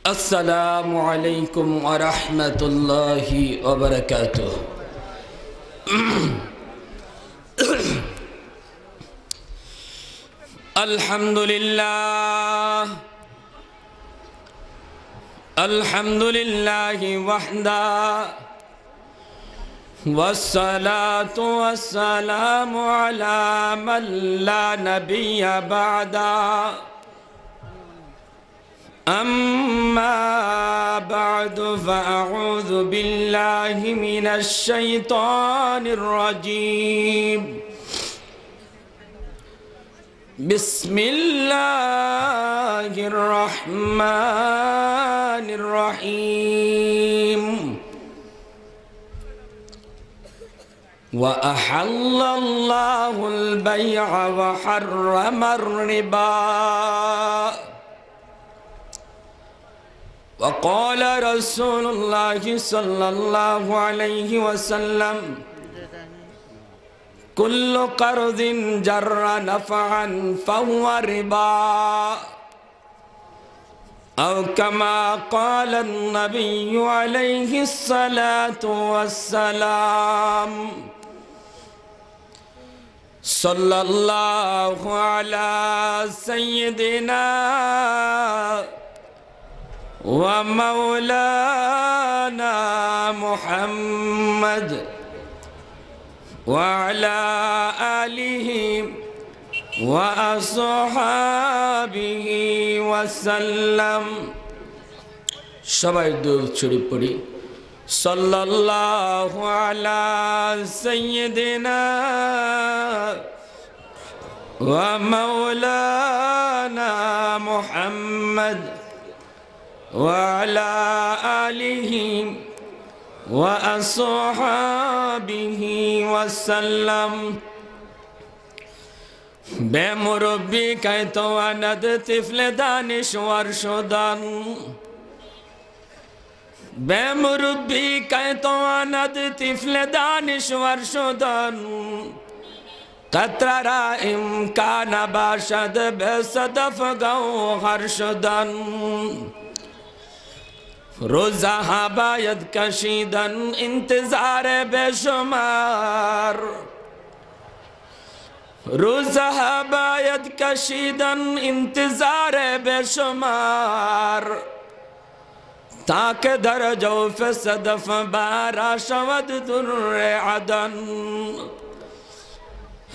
अस्सलामु अलैकुम व रहमतुल्लाहि व बरकातुहू। अल्हम्दुलिल्लाह अल्हम्दुलिल्लाहि वहदा वस्सलातु वस्सलामु अला मन ला नबिय्य बअदा। अम्मा बअदु फअऊज़ु बिल्लाहि मिनश शैतानिर रजीम। बिस्मिल्लाहिर रहमानिर रहीम। व अहल्लल्लाहुल बैअ व हर्रमर रिबा। व क़ाल रसूलुल्लाहि सल्लल्लाहु अलैहि वसल्लम कुल्लु क़र्ज़िन जर्रा नफ़अन फ़हुव रिबा। औ कमा क़ाल अन्नबिय्यु अलैहि स्सलातु वस्सलाम। सल्लल्लाहु अला सय्यिदिना व मौलाना मुहम्मद व अला आलिहि व अस्हाबिहि वसल्लम। सबाई दुरूद शरीफ पढ़ी। सल्लल्लाहु अला सय्यिदिना व मौलाना मुहम्मद व अला आलिहि व अस्हाबिहि वसल्लम। बेमुरब्बी कहतो अनद तिफ्ल दानिश्वर शुदन। बेमुरब्बी कहतो अनद तिफ्ल दानिश्वर शुदन। कतरा इम्कान बाशद बेसदफ गौ हर्षदन। रोज़ा बायद कशीदन इंतजार बेशुमार। रोज़ा बायद कशीदन इंतजार बेशुमार। ताक दर जौफ सदफ बारा शवद दुर्रे अदन।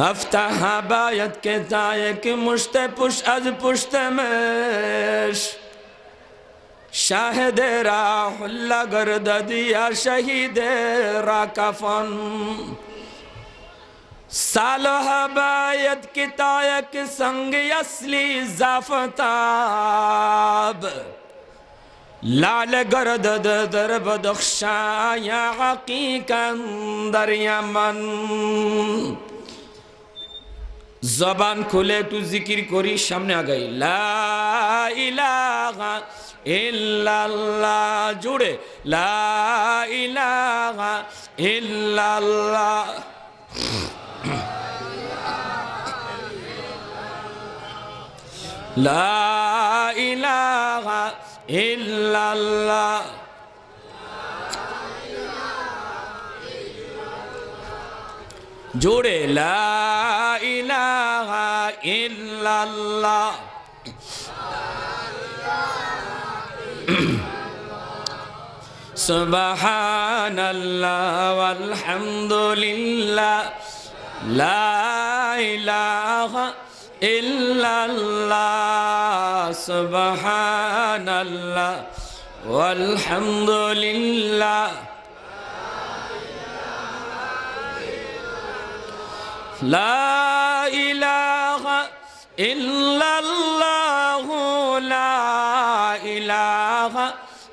हफ्ता बायद के तायक मुश्त पुश अज पुश्त मेश। शाहिद राहुल्ला गर्द दिया शहीद रा कफन। सालोह बायद की तायक संग असली जाफताब। लाल गर्द दर बदख्शा या हकीकन दर यमन। जबान खुले तू जिक्र करी सामने आ गई। ला इलाहा इल्लल्लाह जुड़े। ला इलाहा इल्लल्लाह। ला इलाहा इल्लल्लाह। जोड़े ला इलाहा इल्लल्लाह। सुबहानल्लाह वल्हम्दुलिल्लाह ला इलाहा इल्लल्लाह। सुबहानल्लाह वल्हम्दुलिल्लाह ला इलाहा इल्लल्लाह। ला इलाहा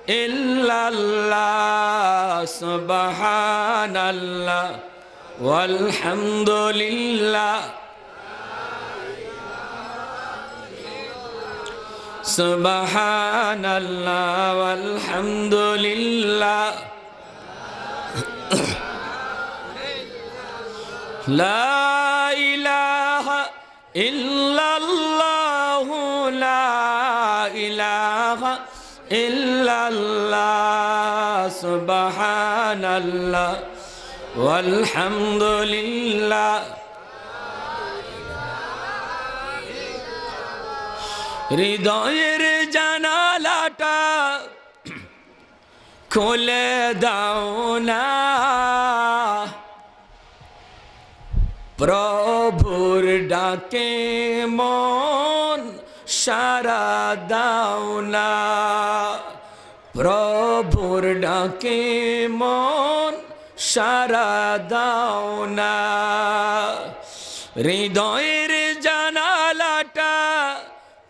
इल्लल्लाह। सुबहानल्लाह वल्हम्दुलिल्लाह सुबहानल्लाह वल्हम्दुलिल्लाह ला इलाहा इल्लल्लाह ला इलाहा ইল্লাল্লাহ সুবহানাল্লাহ ওয়ালহামদুলিল্লাহ হৃদয়ের জানালাটা খুলে দাও না প্রভুর ডাকে মন সারা দাও না প্রভুর ডাকে মন সারা দাও না হৃদয়ের জানালাটা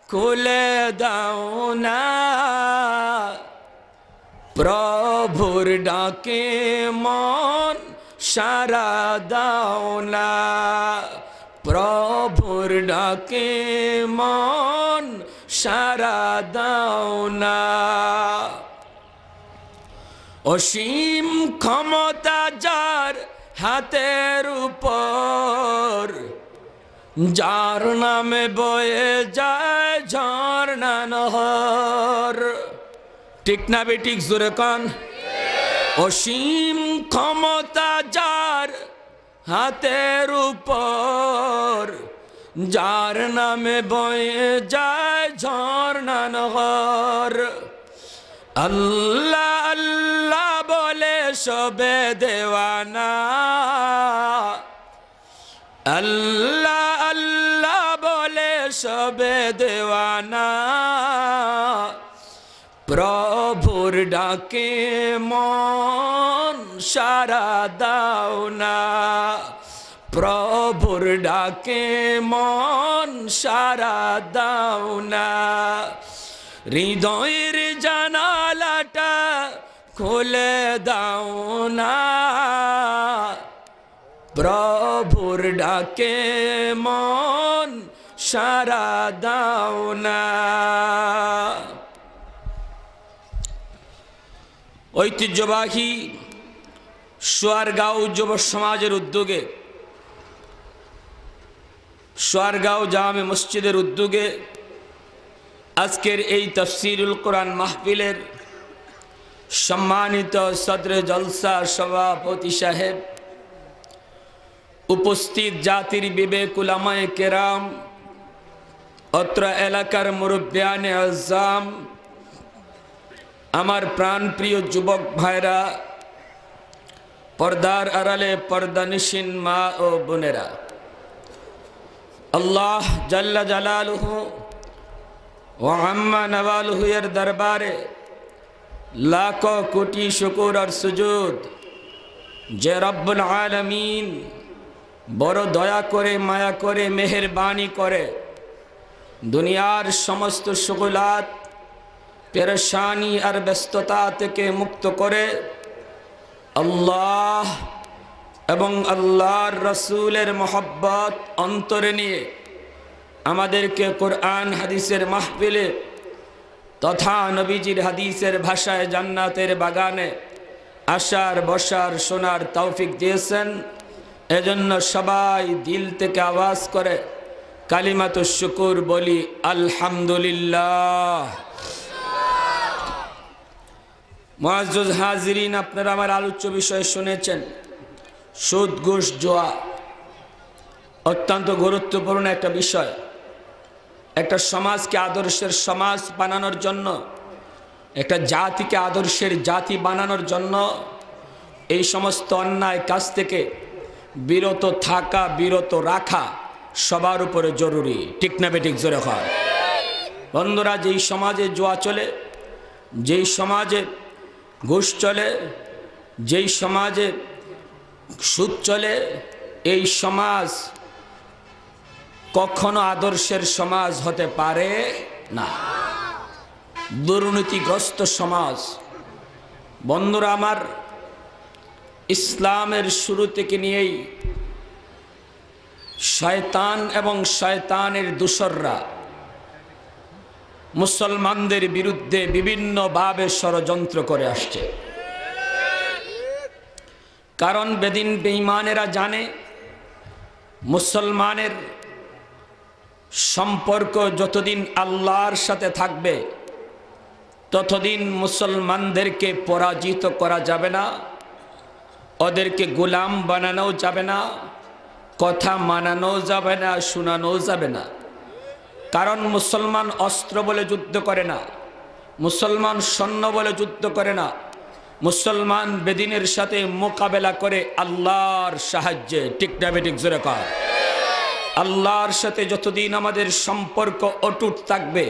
খুলে দাও না প্রভুর ডাকে মন সারা দাও না প্রভুর ডাকে মন সারা দাও না অসীম ক্ষমতা যার হাতের উপর যার নামে বয়ে যায় ঝর্ণা নহর ঠিক না বেঠিক জোরে কান অসীম ক্ষমতা যার হাতের উপর যার নামে বয়ে যায় ঝর্ণা নহর আল্লাহ আল্লাহ বলে সবে দেওয়ানা আল্লাহ আল্লাহ বলে সবে দেওয়ানা প্রভুর ডাকে মন সারা দাও না প্রভুর ডাকে মন সারা দাও না হৃদয়ের জানালাটা খুলে দাও না প্রভুর ডাকে মন সারা দাও না ঐতিহ্যবাহী সোয়ারগাঁও যুব সমাজের উদ্যোগে সোয়ারগাঁও জামে মসজিদের উদ্যোগে আজকের এই তাফসীরুল কোরআন মাহফিলের সম্মানিত সদরে জলসা সভাপতি সাহেব উপস্থিত জাতির বিবেক উলামায়ে কেরাম অত্র এলাকার মুরব্বিয়ানে আযম আমার প্রাণ প্রিয় যুবক ভাইরা পর্দার আড়ালে পর্দানিশীন মা ও বোনেরা আল্লাহ জাল্লা জালালুহু ওয়া আম্মা নওয়ালুহু এর দরবারে লাখো কোটি শুকর আর সুজুদ যে রব্বুল আলামিন বড় দয়া করে মায়া করে মেহেরবানি করে দুনিয়ার সমস্ত শুগুলাত পেরেশানি আর ব্যস্ততা থেকে মুক্ত করে আল্লাহ এবং আল্লাহর রাসূলের মহব্বত অন্তরে নিয়ে আমাদেরকে কোরআন হাদিসের মাহফিলে তথা নবীজির হাদিসের ভাষায় জান্নাতের বাগানে আসার বসার শোনার তৌফিক দিয়েছেন এজন্য সবাই দিল থেকে আওয়াজ করে কালিমাতুশ শুকুর বলি আলহামদুলিল্লাহ মুআজ্জাজ হাজিরিন আপনারা আমার আলোচ্য বিষয় শুনেছেন সুদ ঘুষ জুয়া অত্যন্ত গুরুত্বপূর্ণ একটা বিষয় একটা সমাজকে আদর্শের সমাজ বানানোর জন্য একটা জাতিকে আদর্শের জাতি বানানোর জন্য এই সমস্ত অন্যায় কাজ থেকে বিরত থাকা বিরত রাখা সবার উপরে জরুরি ঠিক না বেঠিক জোরে হয় বন্ধুরা যেই সমাজে জুয়া চলে যেই সমাজে ঘুষ চলে যেই সমাজে সুদ চলে এই সমাজ কখনো আদর্শের সমাজ হতে পারে না দুর্নীতিগ্রস্ত সমাজ বন্ধুরা আমার ইসলামের শুরু থেকে নিয়েই শয়তান এবং শয়তানের দূষররা মুসলমানদের বিরুদ্ধে বিভিন্নভাবে ষড়যন্ত্র করে আসছে কারণ বেদিন বেঈমানেরা জানে মুসলমানের সম্পর্ক যতদিন আল্লাহর সাথে থাকবে ততদিন মুসলমানদেরকে পরাজিত করা যাবে না, ওদেরকে গোলাম বানানো যাবে না, কথা মানানো যাবে না, শোনানো যাবে না। কারণ মুসলমান অস্ত্র বলে যুদ্ধ করে না, মুসলমান সৈন্য বলে যুদ্ধ করে না, মুসলমান বেদিনের সাথে মোকাবেলা করে আল্লাহর সাহায্যে। ঠিক না বেঠিক জোরে কর। আল্লাহর সাথে যতদিন আমাদের সম্পর্ক অটুট থাকবে,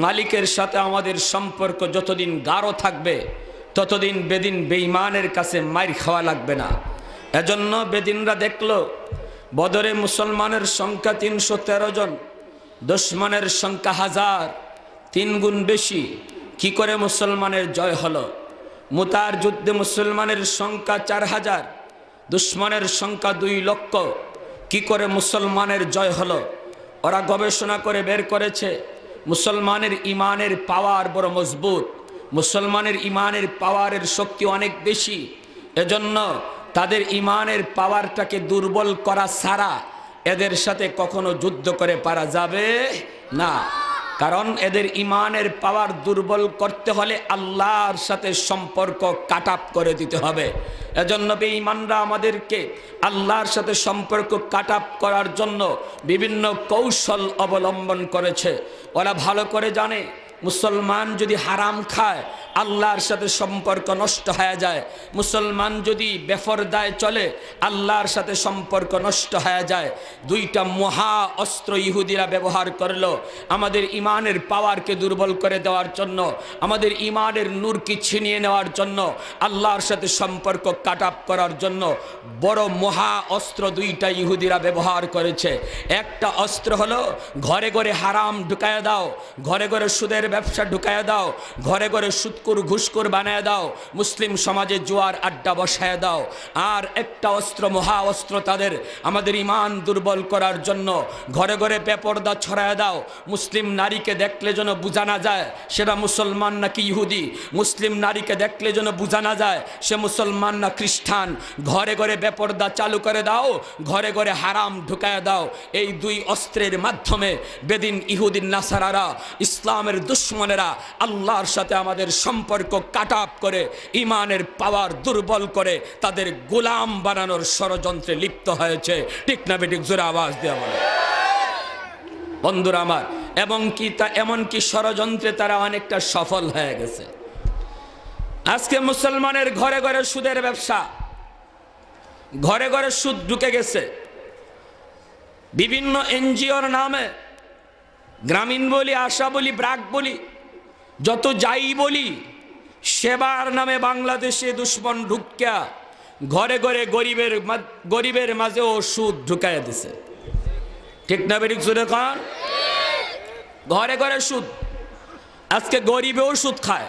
মালিকের সাথে আমাদের সম্পর্ক যতদিন গাঢ় থাকবে, ততদিন বেদিন বেঈমানের কাছে মার খাওয়া লাগবে না। এজন্য বেদিনরা দেখলো বদরে মুসলমানের সংখ্যা 313 জন, দুশমনের সংখ্যা 1000, 3 গুণ বেশি। কি করে মুসলমানের জয় হলো? মুতার যুদ্ধে মুসলমানের সংখ্যা 4000, দুশমনের সংখ্যা 2 লক্ষ। কি করে মুসলমানের জয় হলো? ওরা গবেষণা করে বের করেছে মুসলমানের ইমানের পাওয়ার বড় মজবুত, মুসলমানের ইমানের পাওয়ারের শক্তি অনেক বেশি। এজন্য তাদের ইমানের পাওয়ারটাকে দুর্বল করা ছাড়া এদের সাথে কখনো যুদ্ধ করে পারা যাবে না। কারণ এদের ইমানের পাওয়ার দুর্বল করতে হলে আল্লাহর সাথে সম্পর্ক কাট আপ করে দিতে হবে। এজন্য বেঈমানরা আমাদেরকে আল্লাহর সাথে সম্পর্ক কাট আপ করার জন্য বিভিন্ন কৌশল অবলম্বন করেছে। ওরা ভালো করে জানে মুসলমান যদি হারাম খায় আল্লাহর সাথে সম্পর্ক নষ্ট হয়ে যায়, মুসলমান যদি বেফরদায় চলে আল্লাহর সাথে সম্পর্ক নষ্ট হয়ে যায়। দুইটা মহা অস্ত্র ইহুদিরা ব্যবহার করলো আমাদের ইমানের পাওয়ারকে দুর্বল করে দেওয়ার জন্য, আমাদের ইমানের নূরকে ছিনিয়ে নেওয়ার জন্য, আল্লাহর সাথে সম্পর্ক কাট আপ করার জন্য বড় মহা অস্ত্র দুইটা ইহুদিরা ব্যবহার করেছে। একটা অস্ত্র হলো ঘরে ঘরে হারাম ঢুকায় দাও, ঘরে ঘরে সুদের ব্যবসা ঢুকায় দাও, ঘরে ঘরে সুদকুর ঘুষকুর বানায় দাও, মুসলিম সমাজে জুয়ার আড্ডা বসায় দাও। আর একটা অস্ত্র মহা অস্ত্র তাদের আমাদের ইমান দুর্বল করার জন্য ঘরে ঘরে বেপরদা ছড়ায় দাও, মুসলিম নারীকে দেখলে যেন বোঝা না যায় সেটা মুসলমান নাকি ইহুদি, মুসলিম নারীকে দেখলে যেন বোঝা না যায় সে মুসলমান না খ্রিস্টান। ঘরে ঘরে বেপরদা চালু করে দাও, ঘরে ঘরে হারাম ঢুকায় দাও। এই দুই অস্ত্রের মাধ্যমে বেদিন ইহুদিন নাসারারা ইসলামের দুশমনেরা আল্লাহর সাথে আমাদের সম্পর্ক কাট আপ করে ইমানের পাওয়ার দুর্বল করে তাদের গোলাম বানানোর ষড়যন্ত্রে লিপ্ত হয়েছে। ঠিক না বেঠিক জোরে আওয়াজ দেওয়া বলে বন্ধুরা আমার। এবং কি তা এমনকি ষড়যন্ত্রে তারা অনেকটা সফল হয়ে গেছে। আজকে মুসলমানের ঘরে ঘরে সুদের ব্যবসা, ঘরে ঘরে সুদ ঢুকে গেছে। বিভিন্ন এনজিওর নামে গ্রামীণ বলি, আশা বলি, ব্রাক বলি, যত যাই বলি, সেবার নামে বাংলাদেশে দুশ্মন ঢুকিয়া ঘরে ঘরে গরিবের মাঝেও সুদ ঢুকাইয়া দিছে। ঠিক না বেঠিক সুদে খান? ঘরে ঘরে সুদ। আজকে গরিবেও সুদ খায়,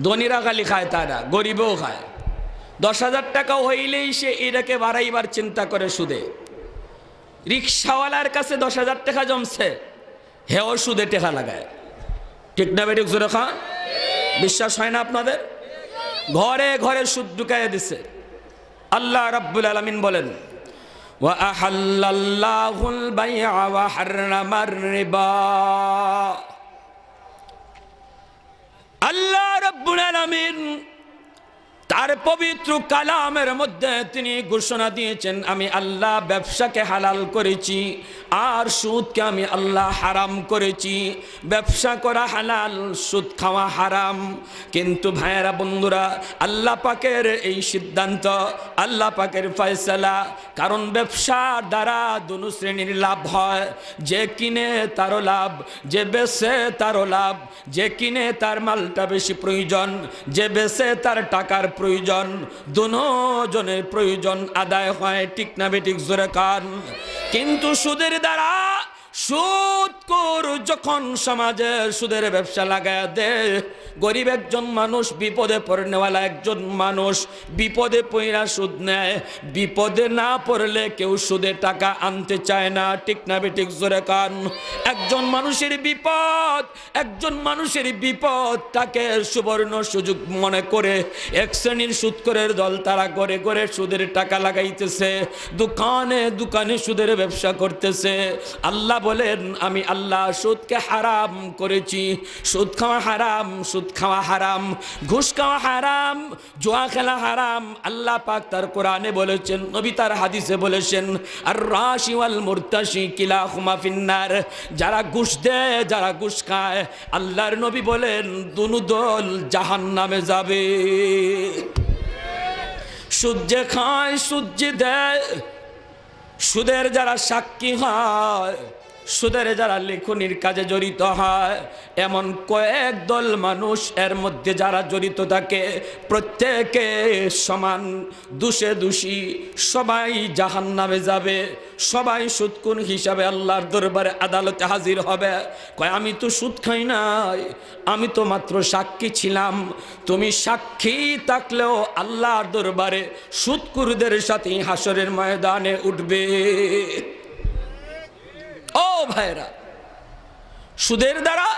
ধনীরা খালি খায়, তারা গরিবেও খায়। 10,000 টাকা হইলেই সে এটাকে বাড়াইবার চিন্তা করে সুদে। রিক্সাওয়ালার কাছে 10,000 টাকা জমছে, হেও সুদে টাকা লাগায়। ঠিক না বেঠিক জোরে খান? বিশ্বাস হয় না আপনাদের? ঘরে ঘরে সুদ ঢুকাইয়া দিছে। আল্লাহ রাব্বুল আলামিন বলেন ওয়া আহাল্লাল্লাহুল বাই'a ওয়া হাররামার রিবা। আল্লাহ রাব্বুল আলামিন তার পবিত্র কালামের মধ্যে তিনি ঘোষণা দিয়েছেন, আমি আল্লাহ ব্যবসাকে হালাল করেছি আর সুদকে আমি আল্লাহ হারাম করেছি। ব্যবসা করা হালাল, সুদ খাওয়া হারাম। কিন্তু ভাইয়েরা বন্ধুরা, আল্লাহ পাকের এই সিদ্ধান্ত, আল্লাহ পাকের ফয়সালা। কারণ ব্যবসার দ্বারা দুনো শ্রেণীর লাভ হয়। যে কিনে তারও লাভ, যে বেচে তারও লাভ। যে কিনে তার মালটা বেশি প্রয়োজন, যে বেচে তার টাকার প্রয়োজন, দুজনের প্রয়োজন আদায় হয়। ঠিক না বেঠিক জোরে কান? কিন্তু সুদের দ্বারা সুদখোর যখন সমাজে সুদের ব্যবসা লাগায় দেয়, গরিব একজন মানুষ, বিপদে পড়নেওয়ালা একজন মানুষ বিপদে পড়া সুদ নেয়। বিপদে না পড়লে কেউ সুদে টাকা আনতে চায় না। ঠিক না বেঠিক জোরে কান? একজন মানুষের বিপদ তাকে সুবর্ণ সুযোগ মনে করে এক শ্রেণীর সুদখোরের দল তারা ঘরে ঘরে সুদের টাকা লাগাইতেছে, দোকানে দোকানে সুদের ব্যবসা করতেছে। আল্লাহ বলেন আমি আল্লাহ সুদকে হারাম করেছি। সুদ খাওয়া হারাম, সুদ খাওয়া হারাম, ঘুষ খাওয়া হারাম, জুয়া খেলা হারাম। আল্লাহ পাক তার কোরআনে বলেছেন, নবী তার হাদিসে বলেছেন, আর রাশি ওয়াল মুরতাশি কিলাহুমা ফিন্নার। যারা ঘুষ দেয়, যারা ঘুষ খায়, আল্লাহর নবী বলেন দুনো দল জাহান্নামে যাবে। সুদ যে খায়, সুদ যে দেয়, সুদের যারা সাক্ষী হয়, সুদের যারা লেখনির কাজে জড়িত হয়, এমন কয়েক দল মানুষ এর মধ্যে যারা জড়িত থাকে, প্রত্যেকে সমান দোষে দোষী, সবাই জাহান্নামে যাবে। সবাই সুদকুন হিসাবে আল্লাহর দরবারে আদালতে হাজির হবে। কয় আমি তো সুদ খাই নাই, আমি তো মাত্র সাক্ষী ছিলাম। তুমি সাক্ষী থাকলেও আল্লাহর দরবারে সুদকুরদের সাথে হাসরের ময়দানে উঠবে। ও ভাইরা, সুদের দ্বারা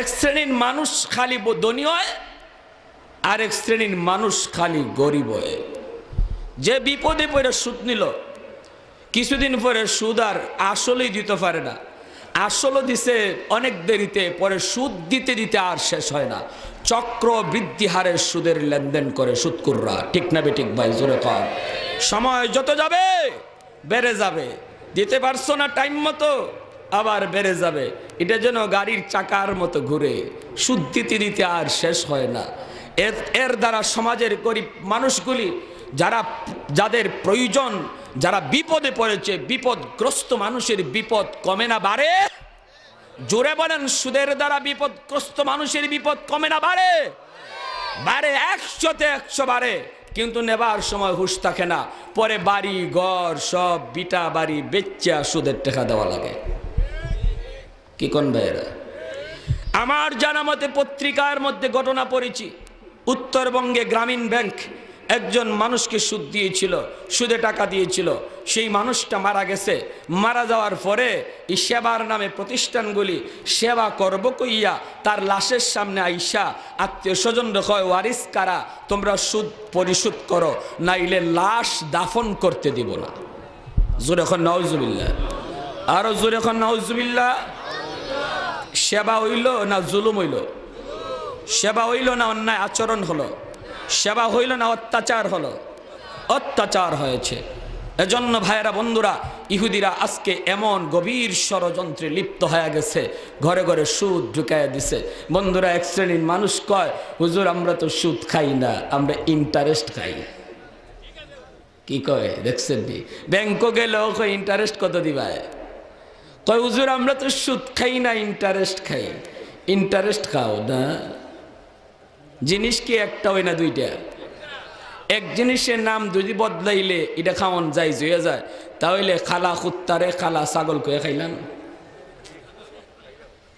এক শ্রেণীর মানুষ খালি ধনী হয়, আর এক শ্রেণীর মানুষ খালি গরিব হয়। যে বিপদে পড়ে সুদ নিল, কিছুদিন পরে সুদ আর আসলেই দিতে পারে না, আসলও দিছে অনেক দেরিতে, পরে সুদ দিতে দিতে আর শেষ হয় না। চক্র বৃদ্ধি হারে সুদের লেনদেন করে সুদকুররা। ঠিক না বেঠিক ভাই? জোরে কর। সময় যত যাবে বেড়ে যাবে, দিতে পারছো না টাইম মতো, আবার বেড়ে যাবে। এটা যেন গাড়ির চাকার মতো ঘুরে, সুদ দিতে দিতে আর শেষ হয় না। এর দ্বারা সমাজের গরিব মানুষগুলি, যাদের প্রয়োজন, যারা বিপদে পড়েছে, বিপদগ্রস্ত মানুষের বিপদ কমে না বাড়ে? জোরে বলেন, সুদের দ্বারা বিপদগ্রস্ত মানুষের বিপদ কমে না বাড়ে? বাড়ে, 100-তে 100 বাড়ে। কিন্তু নেবার সময় হুঁশ থাকে না, পরে বাড়ি ঘর সব বিটা বাড়ি বেচা সুদের টাকা দেওয়া লাগে। কি কোন ভাইয়েরা? আমার জানা মতে পত্রিকার মধ্যে ঘটনা পড়েছি, উত্তরবঙ্গে গ্রামীণ ব্যাংক একজন মানুষকে সুদ দিয়েছিল, সুদে টাকা দিয়েছিল। সেই মানুষটা মারা গেছে। মারা যাওয়ার পরে এই সেবার নামে প্রতিষ্ঠানগুলি সেবা করব কইয়া তার লাশের সামনে আইসা আত্মীয় স্বজন কয়, ওয়ারিস কারা, তোমরা সুদ পরিশোধ করো, নাইলে লাশ দাফন করতে দিব না। জোরে এখন নাউজুবিল্লাহ, আরো জোরে এখন নাউজুবিল্লাহ। সেবা হইল না জুলুম হইল? সেবা হইল না অন্যায় আচরণ হলো? সেবা হইল না অত্যাচার হলো? অত্যাচার হয়েছে। এজন্য ভাইয়েরা, বন্ধুরা, ইহুদিরা আজকে এমন গভীর ষড়যন্ত্রে লিপ্ত হয়ে গেছে, ঘরে ঘরে সুদ ঢুকাইয়া দিছে। বন্ধুরা, এক শ্রেণীর মানুষ কয়, হুজুর আমরা তো সুদ খাই না, আমরা ইন্টারেস্ট খাই। কি কয় দেখছেন? ব্যাংকও গেলেও কয় ইন্টারেস্ট কত দিবায়? কয় হুজুর আমরা তো সুদ খাই না, ইন্টারেস্ট খাই। ইন্টারেস্ট খাও না, জিনিস কি একটা হয় না দুইটা? এক জিনিসের নাম যদি বদলাইলে এটা খাওয়ান যায় জয়ে যায়, তাহলে খালা কুত্তারে খালা ছাগল কয়ে খাইলাম,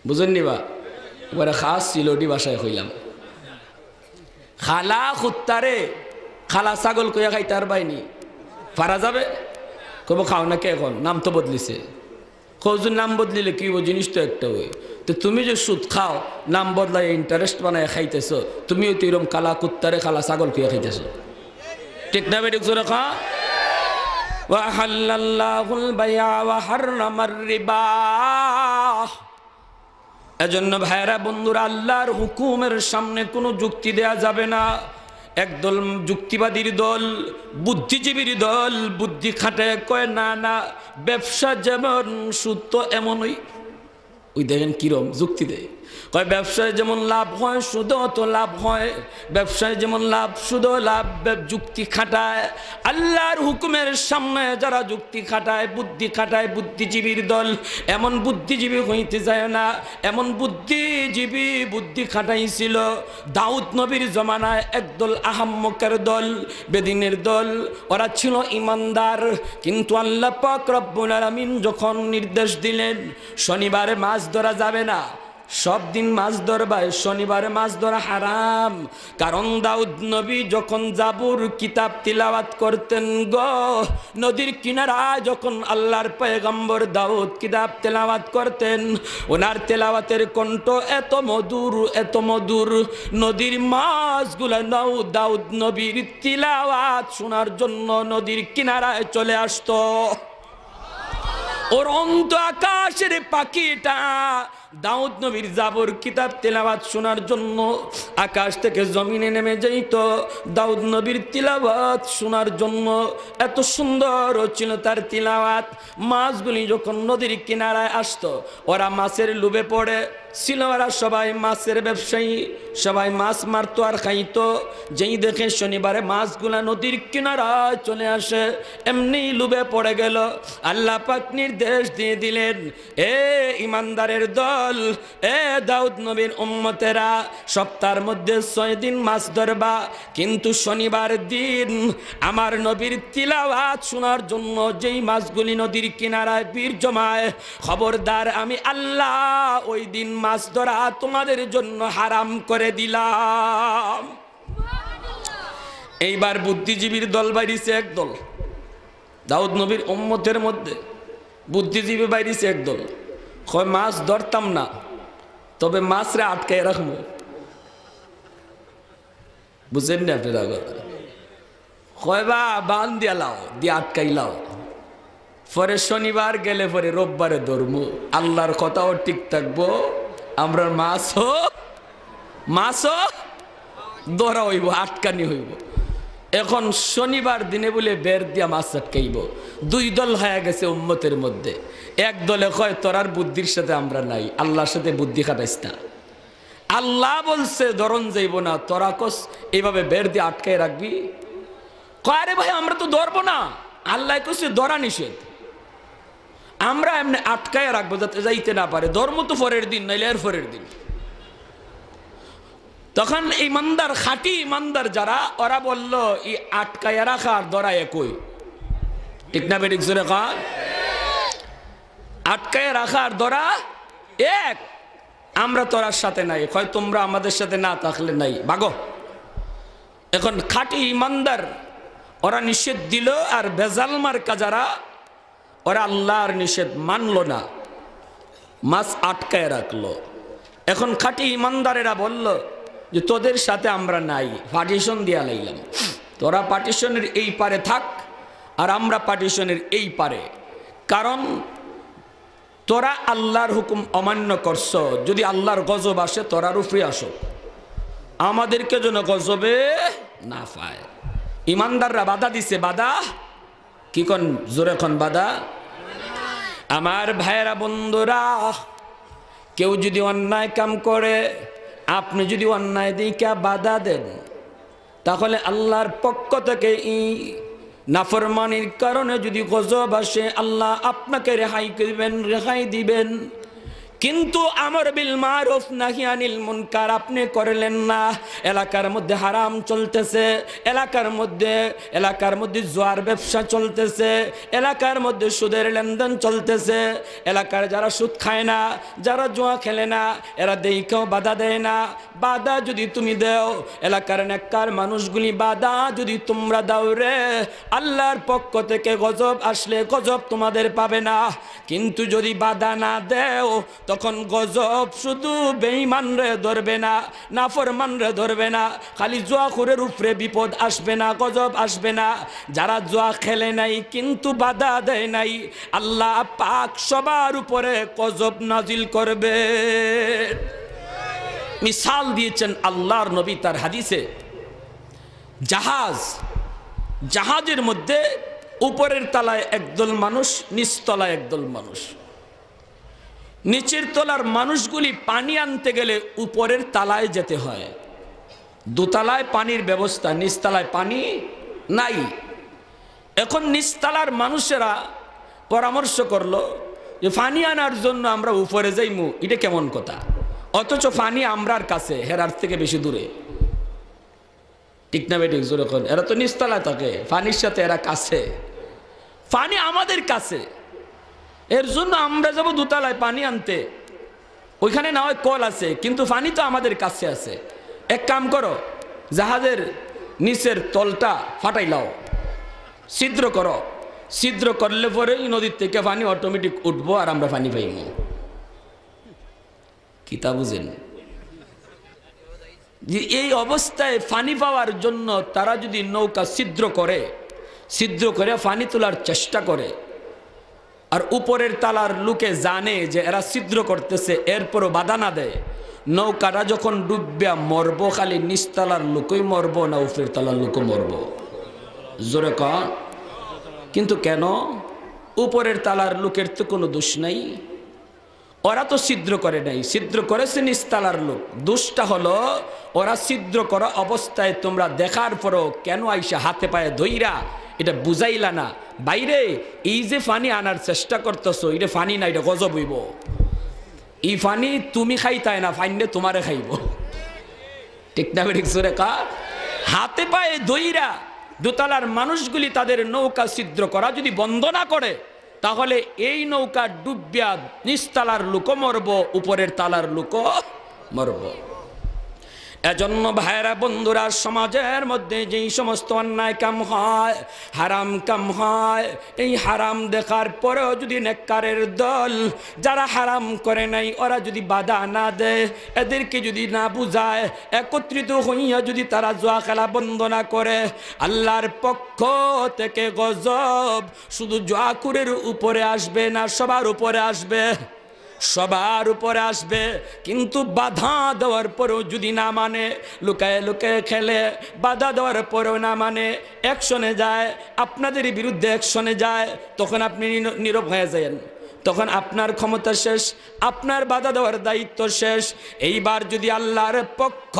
বুঝেননি বা? এবারে খাস সিলোটি বাসায় কইলাম, খালা কুত্তারে খালা ছাগল কয়ে খাই, তার বাইনি পারা যাবে? কব খাও না কে, এখন নাম তো বদলিছে। কজন নাম বদলিলে কি জিনিস তো একটা হই। তো তুমি যে সুদ খাও, নাম বদলাই ইন্টারেস্ট বানায় খাইতেছ, তুমিও তো এরকম কালা কুত্তারে খালা ছাগল কুয়ে খাইতেছ। ঠিক না বেঠিক? জোরে খা। ওয়াহাল্লাল্লাহুল বাইআ ওয়া হাররামার রিবা। এজন্য ভাইরা, বন্ধুরা, আল্লাহর হুকুমের সামনে কোনো যুক্তি দেয়া যাবে না। একদল যুক্তিবাদীর দল, বুদ্ধিজীবীর দল বুদ্ধি খাটায় কয়, না না, ব্যবসা যেমন সুদ তো এমনই। ওই দেখেন কিরম যুক্তি দেয়, কয় ব্যবসায় যেমন লাভ হয় সুদও তো লাভ হয়, ব্যবসায় যেমন লাভ সুদও লাভ। যুক্তি খাটায়, আল্লাহর হুকুমের সামনে যারা যুক্তি খাটায়, বুদ্ধি খাটায়, বুদ্ধিজীবীর দল, এমন বুদ্ধিজীবী হইতে যায় না। এমন বুদ্ধিজীবী বুদ্ধি খাটাইছিল দাউদ নবীর জমানায় একদল আহাম্মকের দল, বেদিনের দল। ওরা ছিল ইমানদার, কিন্তু আল্লাহ পাক রব্বুল আলামিন যখন নির্দেশ দিলেন শনিবারে মাছ ধরা যাবে না, সব দিন মাছ ধরবায়, শনিবারে মাছ ধরা হারাম। কারণ দাউদ নবী যখন জাবুর কিতাব তিলাওয়াত করতেন গো, নদীর কিনারায় যখন আল্লাহর পয়গম্বর দাউদ কিতাব তেলাওয়াত করতেন, ওনার তেলাওয়াতের কণ্ঠ এত মধুর, এত মধুর, নদীর মাছগুলো দাউদ নবীর তিলাওয়াত শোনার জন্য নদীর কিনারায় চলে আসতো। অনন্ত আকাশের পাখিটা দাউদ নবীর জাবর কিতাব তেলাওয়াত শোনার জন্য আকাশ থেকে জমিনে নেমে যাইত দাউদ নবীর তিলাওয়াত শোনার জন্য। এত সুন্দর ছিল তার তিলাওয়াত। মাছগুলি যখন নদীর কিনারায় আসতো, ওরা মাছের লোভে পড়ে ছিল, ওরা সবাই মাছের ব্যবসায়ী, সবাই মাছ মারতো আর খাইতো। যেই দেখে শনিবারে মাছগুলা নদীর কিনারায় চলে আসে, এমনি লোভে পড়ে গেল। আল্লাহ পাক নির্দেশ দিয়ে দিলেন, এ ইমানদারের দল, এ দাউদ নবীর উম্মতেরা, সপ্তাহের মধ্যে 6 দিন মাছ ধরবা, কিন্তু শনিবার দিন আমার নবীর তিলাওয়াত শোনার জন্য যেই মাছগুলি নদীর কিনারায় ভিড় জমায়, খবরদার আমি আল্লাহ ওই দিন মাছ ধরা তোমাদের জন্য হারাম করে দিলাম। এইবার বুদ্ধিজীবীর দল বাইরিছে একদল, দাউদ নবীর উম্মতের মধ্যে বুদ্ধিজীবী বাইরিছে একদল, কয় মাছ ধরতাম না, তবে মাছরে আটকায় রাখবো। বুঝেন না আপনারা? কয় বা বান দিয়া লাও, দিয়ে আটকাই লাও, পরে শনিবার গেলে পরে রোববারে ধরবো, আল্লাহর কথাও ঠিক থাকবো, আমরা মাছও ধরা হইব, আটকানি হইব। এখন শনিবার দিনে বলে বের দিয়া মাছ আটকাইব। 2 দল হয়ে গেছে উম্মতের মধ্যে। এক দলে কয় তোরার বুদ্ধির সাথে আমরা নাই, আল্লাহর সাথে বুদ্ধি খাটাইস না। আল্লাহ বলছে ধরন যাইব না, তোরা কস এইভাবে বের দিয়ে আটকাই রাখবি। কয় আরে ভাই আমরা তো ধরবো না, আল্লাহ কইছে ধরা নিষেধ, আমরা এমনি আটকায় রাখবো যাতে যাইতে না পারে, ধর্ম তো পরের দিন, নাইলে এর পরের দিন। তখন ইমানদার, খাঁটি ইমানদার যারা, ওরা বলল এই আটকায় রাখা আর ধরা একই। ঠিক না বেঠিক? জোরে কন। আটকায় রাখা আর ধরা এক। আমরা তোরার সাথে নাই, হয় তোমরা আমাদের সাথে না থাকলে নাই, ভাগো। এখন খাঁটি ইমানদার ওরা নিষেধ দিল, আর বেজাল মার্কা যারা, ওরা আল্লাহর নিষেধ মানলো না, মাছ আটকায় রাখলো। এখন খাঁটি ইমানদারেরা বলল যে তোদের সাথে আমরা নাই, পার্টিশন দিয়া লাইলাম, তোরা পার্টিশনের এই পারে থাক আর আমরা পার্টিশনের এই পারে, কারণ তোরা আল্লাহর হুকুম অমান্য করছ, যদি আল্লাহর গজব আসে তোরার উপরে আসো, আমাদেরকে যেন গজবে না পায়। ইমানদাররা বাধা দিছে, বাধা কি কোন জোরে কোন বাধা। আমার ভাইয়েরা বন্ধুরা, কেউ যদি অন্যায় কাম করে, আপনি যদি অন্যায় দিকে বাধা দেন, তাহলে আল্লাহর পক্ষ থেকে এই নাফরমানির কারণে যদি গজব আসে, আল্লাহ আপনাকে রেহাই দিবেন। কিন্তু আমর বিল মারুফ নাহি আনিল মুনকার আপনি করলেন না। এলাকার মধ্যে হারাম চলতেছে, এলাকার মধ্যে জুয়ার ব্যবসা চলতেছে, এলাকার মধ্যে সুদের লেনদেন চলতেছে। এলাকার যারা সুদ খায় না, যারা জুয়া খেলে না, এরা দেখেও বাধা দেয় না। বাধা যদি তুমি দাও, এলাকার নেককার মানুষগুলি বাধা যদি তোমরা দাও রে, আল্লাহর পক্ষ থেকে গজব আসলে গজব তোমাদের পাবে না। কিন্তু যদি বাধা না দেও, তখন গজব শুধু বেঈমান রে ধরবে না, নাফরমান রে ধরবে না, খালি জুয়াখোরের উপরে বিপদ আসবে না, গজব আসবে না। যারা জুয়া খেলে নাই কিন্তু বাধা দেয় নাই, আল্লাহ পাক সবার উপরে গজব নাজিল করবে। মিসাল দিয়েছেন আল্লাহর নবী তার হাদিসে। জাহাজের মধ্যে উপরের তলায় একদল মানুষ, নিচতলায় একদল মানুষ। নিচের তলার মানুষগুলি পানি আনতে গেলে উপরের তালায় যেতে হয়। দোতলায় পানির ব্যবস্থা, নিচতলায় পানি নাই। এখন নিচতলার মানুষেরা পরামর্শ করলো যে পানি আনার জন্য আমরা উপরে যাইমু, এটা কেমন কথা? অথচ পানি আমরার কাছে, হেরার থেকে বেশি দূরে। ঠিক না বেঠিক? জোরে কোন। এরা তো নিচতলায় থাকে, পানির সাথে এরা কাছে, পানি আমাদের কাছে। এর জন্য আমরা যাব দোতলায় পানি আনতে, ওইখানে না হয় কল আছে, কিন্তু পানি তো আমাদের কাছে আছে। এক কাম করো, জাহাজের নিচের তলটা ফাটাইলাও, ছিদ্র করো, ছিদ্র করলে পরে নদীর থেকে পানি অটোমেটিক উঠবো আর আমরা পানি পাইব। কি তা বুঝেন? যে এই অবস্থায় পানি পাওয়ার জন্য তারা যদি নৌকা ছিদ্র করে পানি তোলার চেষ্টা করে, আর উপরের তালার লোকে জানে যে এরা ছিদ্র করতেছে, এরপরও বাধা না দেয়। নৌকাটা যখন ডুববে মরব, খালি নিচতলার লোকই মরব না উপরের তালার লোকও মরব? জোরে কন। কিন্তু কেন? উপরের তালার লোকের তো কোনো দোষ নাই, ওরা তো ছিদ্র করে নাই, ছিদ্র করেছে নিচতলার লোক। দোষটা হলো ওরা ছিদ্র করা অবস্থায় তোমরা দেখার পরও কেন আইসা হাতে পায়ে ধইরা এটা বুঝাইলা না? বাইরে এই যে ফানি আনার চেষ্টা করতেছো, এটা ফানি না, এটা গজব হইব। এই ফানি তুমি খাইতাই না, ফাইনে তোমারে খাইব। ঠিক না ঠিক জোরে কা? হাতে পায়ে ধইরা দোতলার মানুষগুলি তাদের নৌকা ছিদ্র করা যদি বন্ধ না করে, তাহলে এই নৌকা ডুবিয়া নিচতলার লোকও মরব, উপরের তালার লোকও মরব। এজন্য ভাইরা বন্ধুরা, সমাজের মধ্যে যেই সমস্ত অন্যায় কাম হয়, হারাম কাম হয়, এই হারাম দেখার পরেও যদি নেককারের দল যারা হারাম করে নাই ওরা যদি বাধা না দেয়, এদেরকে যদি না বুঝায়, একত্রিত হইয়া যদি তারা জুয়া খেলা বন্ধ না করে, আল্লাহর পক্ষ থেকে গজব শুধু জুয়াকুরের উপরে আসবে না, সবার উপরে আসবে, সবার উপরে আসবে। কিন্তু বাধা দেওয়ার পরেও যদি না মানে, লুকায় লুকায় খেলে, বাধা দেওয়ার পরেও না মানে, অ্যাকশনে যায়, আপনাদের বিরুদ্ধে অ্যাকশনে যায়, তখন আপনি নীরব হয়ে যান, তখন আপনার ক্ষমতা শেষ, আপনার বাধা দেওয়ার দায়িত্ব শেষ। এইবার যদি আল্লাহর পক্ষ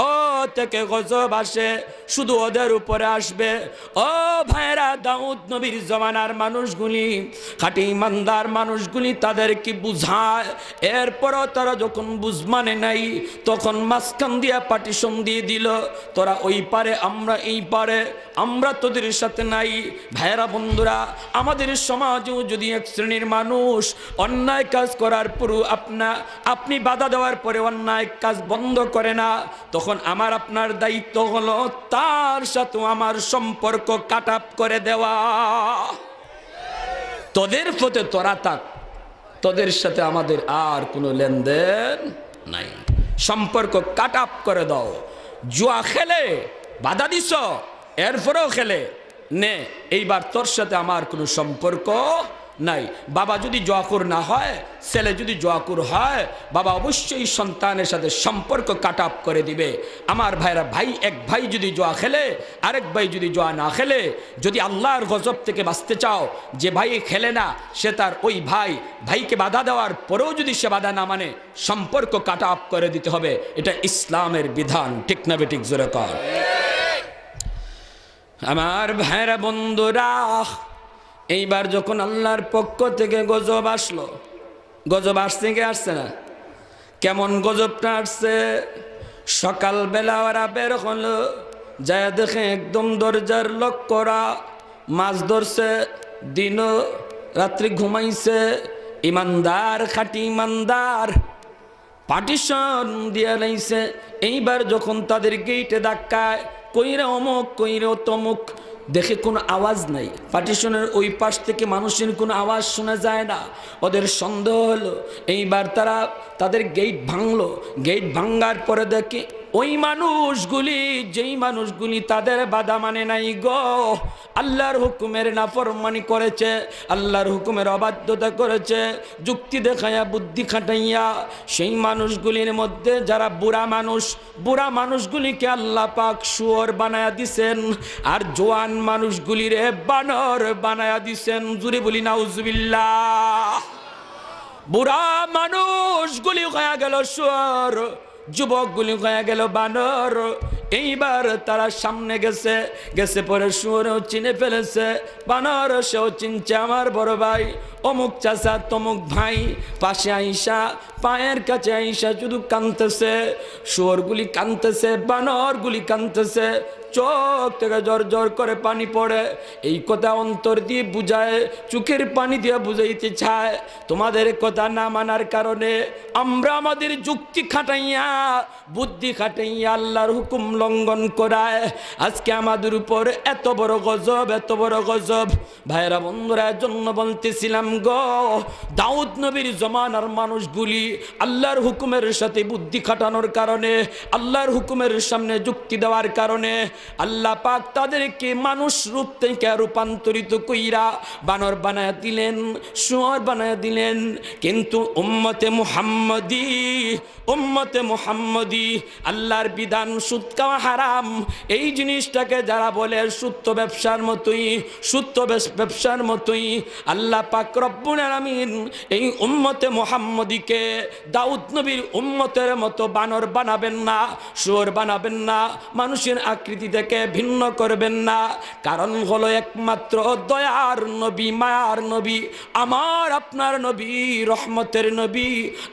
থেকে গজব আসে, শুধু ওদের উপরে আসবে। ও ভাইরা, দাউদ নবীর জমানার মানুষগুলি, খাঁটি ইমানদার মানুষগুলি, তাদের কি বুঝায়, এরপরও তারা যখন বুঝ মানে নাই, তখন মাঝখান দিয়া পার্টিশন দিয়ে দিল, তোরা ওই পারে আমরা এই পারে, আমরা তোদের সাথে নাই। ভাইরা বন্ধুরা, আমাদের সমাজেও যদি এক শ্রেণীর মানুষ অন্যায় কাজ করার পরও আপনি বাধা দেওয়ার পরে অন্যায় কাজ বন্ধ করে না, তখন আমার আপনার দায়িত্ব হলো তার সাথে আমার সম্পর্ক কাট আপ করে দেওয়া। তোদের পথে তোরা থাক, তোদের সাথে আমাদের আর কোনো লেনদেন নাই, সম্পর্ক কাট আপ করে দাও। জুয়া খেলে বাধা দিছ, এরপরেও খেলে নে, এইবার তোর সাথে আমার কোনো সম্পর্ক নাই। বাবা যদি জোয়াকুর না হয়, ছেলে যদি জোয়াকুর হয়, বাবা অবশ্যই সন্তানের সাথে সম্পর্ক কাট আপ করে দিবে। আমার ভাইরা, ভাই এক ভাই যদি জোয়া খেলে, আরেক ভাই যদি জোয়া না খেলে, যদি আল্লাহর গজব থেকে বাঁচতে চাও, যে ভাই খেলে না সে তার ওই ভাইকে বাধা দেওয়ার পরেও যদি সে বাধা না মানে, সম্পর্ক কাট আপ করে দিতে হবে। এটা ইসলামের বিধান। ঠিক না বেঠিক? জোরে কর। আমার ভাইরা বন্ধুরা, এইবার যখন আল্লাহর পক্ষ থেকে গজব আসলো, গজব আসছে কি আসছে না? কেমন গজবটা আসছে? সকালবেলা ওরা বের হলো, যায় দেখে একদম দরজার লক করা, মাছ ধরছে, দিন রাত্রি ঘুমাইছে, ইমানদার, খাঁটি ইমানদার, পার্টিশন দিয়ে লাইছে। এইবার যখন তাদের গেইটে ধাক্কায়, কইরে অমুক, কইরে তমুক, দেখে কোনো আওয়াজ নাই, পার্টিশনের ওই পাশ থেকে মানুষের কোনো আওয়াজ শোনা যায় না। ওদের সন্দেহ হলো, এইবার তারা তাদের গেট ভাঙলো। গেট ভাঙার পরে দেখে ওই মানুষগুলি, যেই মানুষগুলি তাদের বাধা মানে নাই গো, আল্লাহর হুকুমের নাফরমানি করেছে, আল্লাহর হুকুমের অবাধ্যতা করেছে, যুক্তি দেখাইয়া বুদ্ধি খাটাইয়া, সেই মানুষগুলির মধ্যে যারা বুড়া মানুষগুলিকে আল্লাহ পাক শুয়োর বানায়া দিছেন, আর জোয়ান মানুষগুলিরে বানর বানায়া দিছেন। জুরে বলি নাউজুবিল্লাহ। বুড়া মানুষগুলি হয়ে গেল শুয়োর, যুবকগুলি হয়ে গেল বানর। এইবার তারা সামনে গেছে পরে শুয়োরও চিনে ফেলেছে, বানর সেও চিনছে, আমার বড় ভাই অমুক চাচা তমুক ভাই। পাশে আইসা, পায়ের কাছে আইসা শুধু কাঁদতেছে, শুয়োরগুলি কাঁদতেছে, বানরগুলি কাঁদতেছে, চোখ থেকে জর জর করে পানি পড়ে। এই কথা অন্তর দিয়ে বুঝায়, চোখের পানি দিয়ে বুঝাইতে চায়, তোমাদের কথা না মানার কারণে আমরা আমাদের যুক্তি খাটাইয়া, বুদ্ধি খাটাইয়া আল্লাহর হুকুম লঙ্ঘন করায় আজকে আমাদের উপর এত বড় গজব, এত বড় গজব। ভাইরা বন্ধুরা, জন্য বলতেছিলাম গো, দাউদ নবীর জমানার মানুষগুলি আল্লাহর হুকুমের সাথে বুদ্ধি খাটানোর কারণে, আল্লাহর হুকুমের সামনে যুক্তি দেওয়ার কারণে আল্লাহ পাক তাদেরকে মানুষ রূপ থেকে রূপান্তরিত কইরা বানর বানায় দিলেন, শুয়োর বানায় দিলেন। কিন্তু উম্মতে মুহাম্মদী আল্লাহর বিধান সুদ খাওয়া হারাম, এই জিনিসটাকে যারা বলে সুদ ব্যবসার মতোই, সুদ ব্যবসার মতোই, আল্লাহ পাক রব্বুল আলামিন এই উম্মতে মুহাম্মদীকে দাউদ নবীর উম্মতের মতো বানর বানাবেন না, শুয়োর বানাবেন না, মানুষের আকৃতি থেকে ভিন্ন করবেন না। কারণ হলো একমাত্র দয়ার নবী, মায়ার নবী, আমার আপনার নবী, রহমতের নবী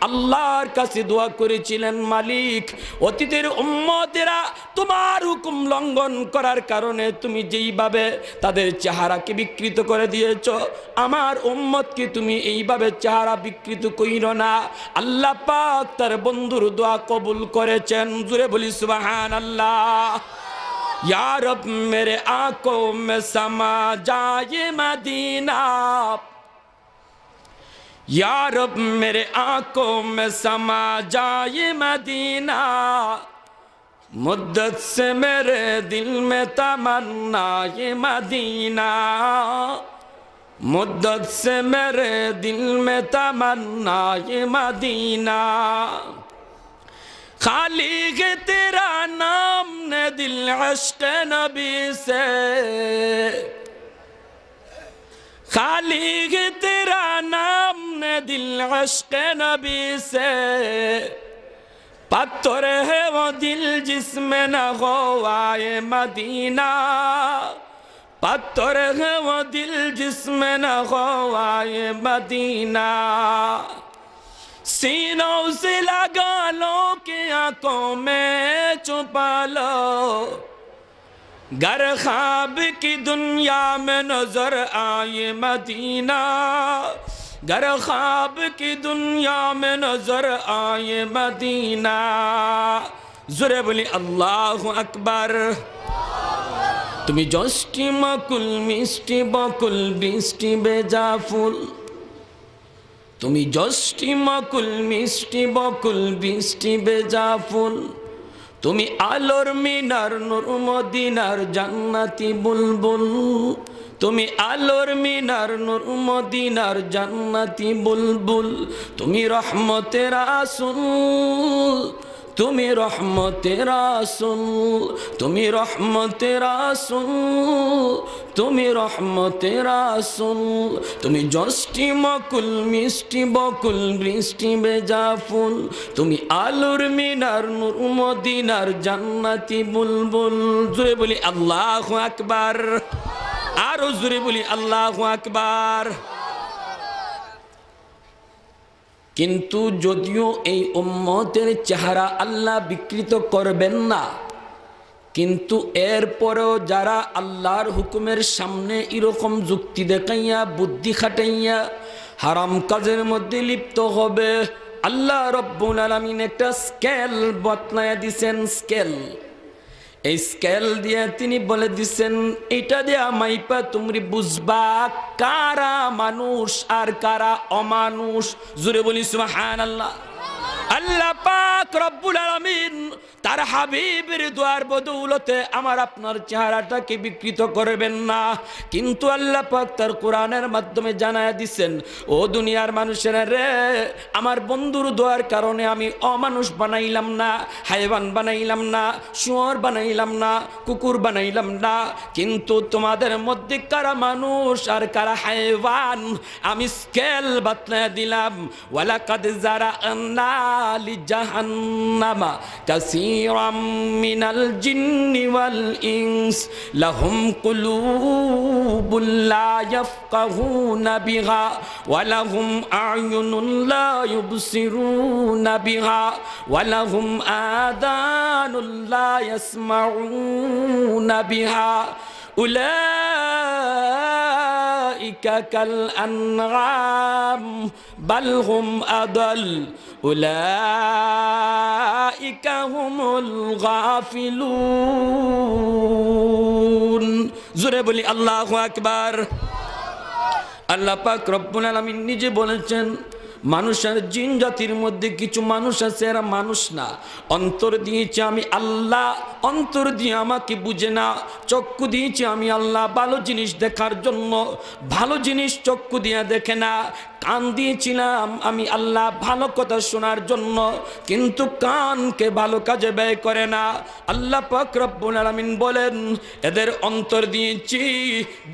আল্লাহর কাছে দোয়া করেছিলেন, মালিক অতীতের উম্মতেরা তোমার হুকুম লঙ্ঘন করার কারণে তুমি যেইভাবে তাদের চেহারাকে বিকৃত করে দিয়েছ, আমার উম্মতকে তুমি এইভাবে চেহারা বিকৃত কইরো না। আল্লাহ পাক তার বন্ধুর দোয়া কবুল করেছেন। জুড়ে বলি সুবহানাল্লাহ। या रब मेरे आंखों में समा जाए मदीना, या रब मेरे आंखों में समा जाए मदीना, मुद्दत से मेरे दिल में तमन्ना ये मदीना, मुद्दत से मेरे दिल में तमन्ना ये मदीना, खाली है तेरा नाम ने दिल इश्क़ नबी से, खाली है तेरा नाम ने दिल इश्क़ नबी से, पत्थर है वो दिल जिसमें न हो आए मदीना, पत्थर है वो दिल जिसमें न हो आए मदीना, सीनों से लगा लो कि आंखों में छुपा लो, गर ख्वाब की दुनिया में नजर आए मदीना, गर ख्वाब की दुनिया में नजर आए मदीना। जुरे बोली अल्लाहु अकबर। তুমি জষ্টি মকুল মিষ্টি বকুল বৃষ্টি বেজা ফুল, তুমি জষ্টি মকুল মিষ্টি বকুল বৃষ্টি বেজা ফুল, তুমি আলোর মিনার নূর মদিনার জান্নাতি বুলবুল, তুমি আলোর মিনার নূর মদিনার জান্নাতি বুলবুল, তুমি রহমতের রাসূল, তুমি রহমতের রাসূল, তুমি রহমতের রাসূল, তুমি রহমতের রাসূল, তুমি জষ্টি মকুল মিষ্টি বকুল বৃষ্টি বেজা ফুল, তুমি আলোর মিনার নূর মদিনার জান্নাতি বুলবুল। জোরে বলি আল্লাহু আকবার, আরো জোরে বলি আল্লাহু আকবার। কিন্তু যদিও এই উম্মতের চেহারা আল্লাহ বিকৃত করবেন না, কিন্তু এরপরেও যারা আল্লাহর হুকুমের সামনে এরকম যুক্তি দেখাইয়া বুদ্ধি খাটাইয়া হারাম কাজের মধ্যে লিপ্ত হবে, আল্লাহ রব্বুল আলামিন একটা স্কেল বতলায়া দিছেন। স্কেল, এই স্কেল দিয়ে তিনি বলে দিছেন, এটা দিয়া মাইপা তুমি বুঝবা কারা মানুষ আর কারা অমানুষ। জোরে বলি সুবহানাল্লাহ। আল্লাহ পাক রব্বুল আলামিন তার হাবিবের দোয়ার বদৌলতে আমার আপনার চেহারাটাকে বিকৃত করবেন না, কিন্তু আল্লাহ পাক তার কোরআনের মাধ্যমে জানায় দিচ্ছেন, ও দুনিয়ার মানুষেরা রে, আমার বন্ধুর দোয়ার কারণে আমি অমানুষ বানাইলাম না, হাইওয়ান বানাইলাম না, শুয়োর বানাইলাম না, কুকুর বানাইলাম না, কিন্তু তোমাদের মধ্যে কারা মানুষ আর কারা হাইওয়ান আমি স্কেল বাতলায় দিলাম। ওয়ালাকাদ যারা'না লিজাহান্নামা কাসীরাম মিনাল জিন্নি ওয়াল ইনস লাহুম কুলুবুন লা ইয়াফকাহুনা বিহা ওয়া লাহুম আ'য়ুনুন লা ইউবসিরুনা বিহা ওয়া লাহুম আযানুন লা ইয়াসমাউনা বিহা উলাইকা কাল আনআম বাল হুম আদাল উলাইকা হুমুল গাফিলুন। জোরে বলি আল্লাহু আকবার। আল্লাহ পাক রব্বুল আলামিন নিজে বলেছেন, মানুষের জিন জাতির মধ্যে কিছু মানুষ আছে এরা মানুষ না, অন্তর দিয়েছে আমি আল্লাহ, অন্তর দিয়ে আমাকে বুঝে না। চক্ষু দিয়েছে আমি আল্লাহ ভালো জিনিস দেখার জন্য, ভালো জিনিস চক্ষু দিয়ে দেখে না। কান দিয়েছিলাম আমি আল্লাহ ভালো কথা শোনার জন্য, কিন্তু কানকে ভালো কাজে ব্যয় করে না। আল্লাহ পাক রব্বুল আলামিন বলেন এদের অন্তর দিয়েছি,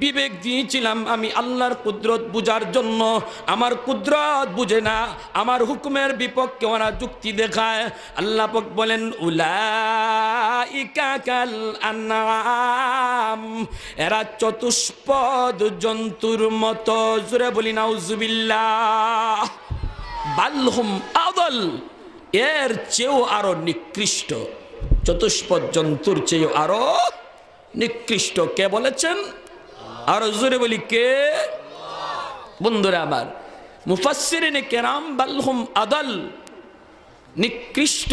বিবেক দিয়েছিলাম আমি আল্লাহর কুদরত বুঝার জন্য, আমার কুদরত বুঝে না, আমার হুকুমের বিপক্ষে ওরা যুক্তি দেখায়। আল্লাহ পাক বলেন উলাইকা কাল আনআম, এরা চতুষ্পদ জন্তুর মতো। জোরে বলি নাউজুবিল্লাহ। বালহুম আদল, এর চেয়েও আরো নিকৃষ্ট, চতুষ্পদ জন্তুর চেয়েও আরো নিকৃষ্ট। কে বলেছেন? আরো জোরে বলি কে? বন্ধুরা আমার, মুফাসসিরিনে কেরাম বালহুম আদল, নিকৃষ্ট,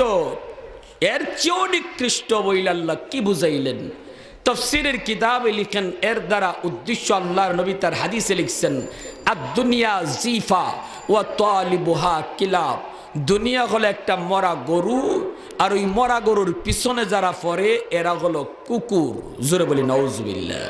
এর চেয়েও নিকৃষ্ট বইলে আল্লাহ কি বুঝাইলেন? তফসিরের কিতাবে লিখেন এর দ্বারা উদ্দেশ্য আল্লাহর নবী তার হাদিসে লিখছেন আদ-দুনিয়া জিফা ওয়া তালিবুহা কিলাব, দুনিয়া হলো একটা মরা গরু, আর ওই মরা গরুর পিছনে যারা পড়ে এরা হলো কুকুর। জোরে বলি নাউজুবিল্লাহ।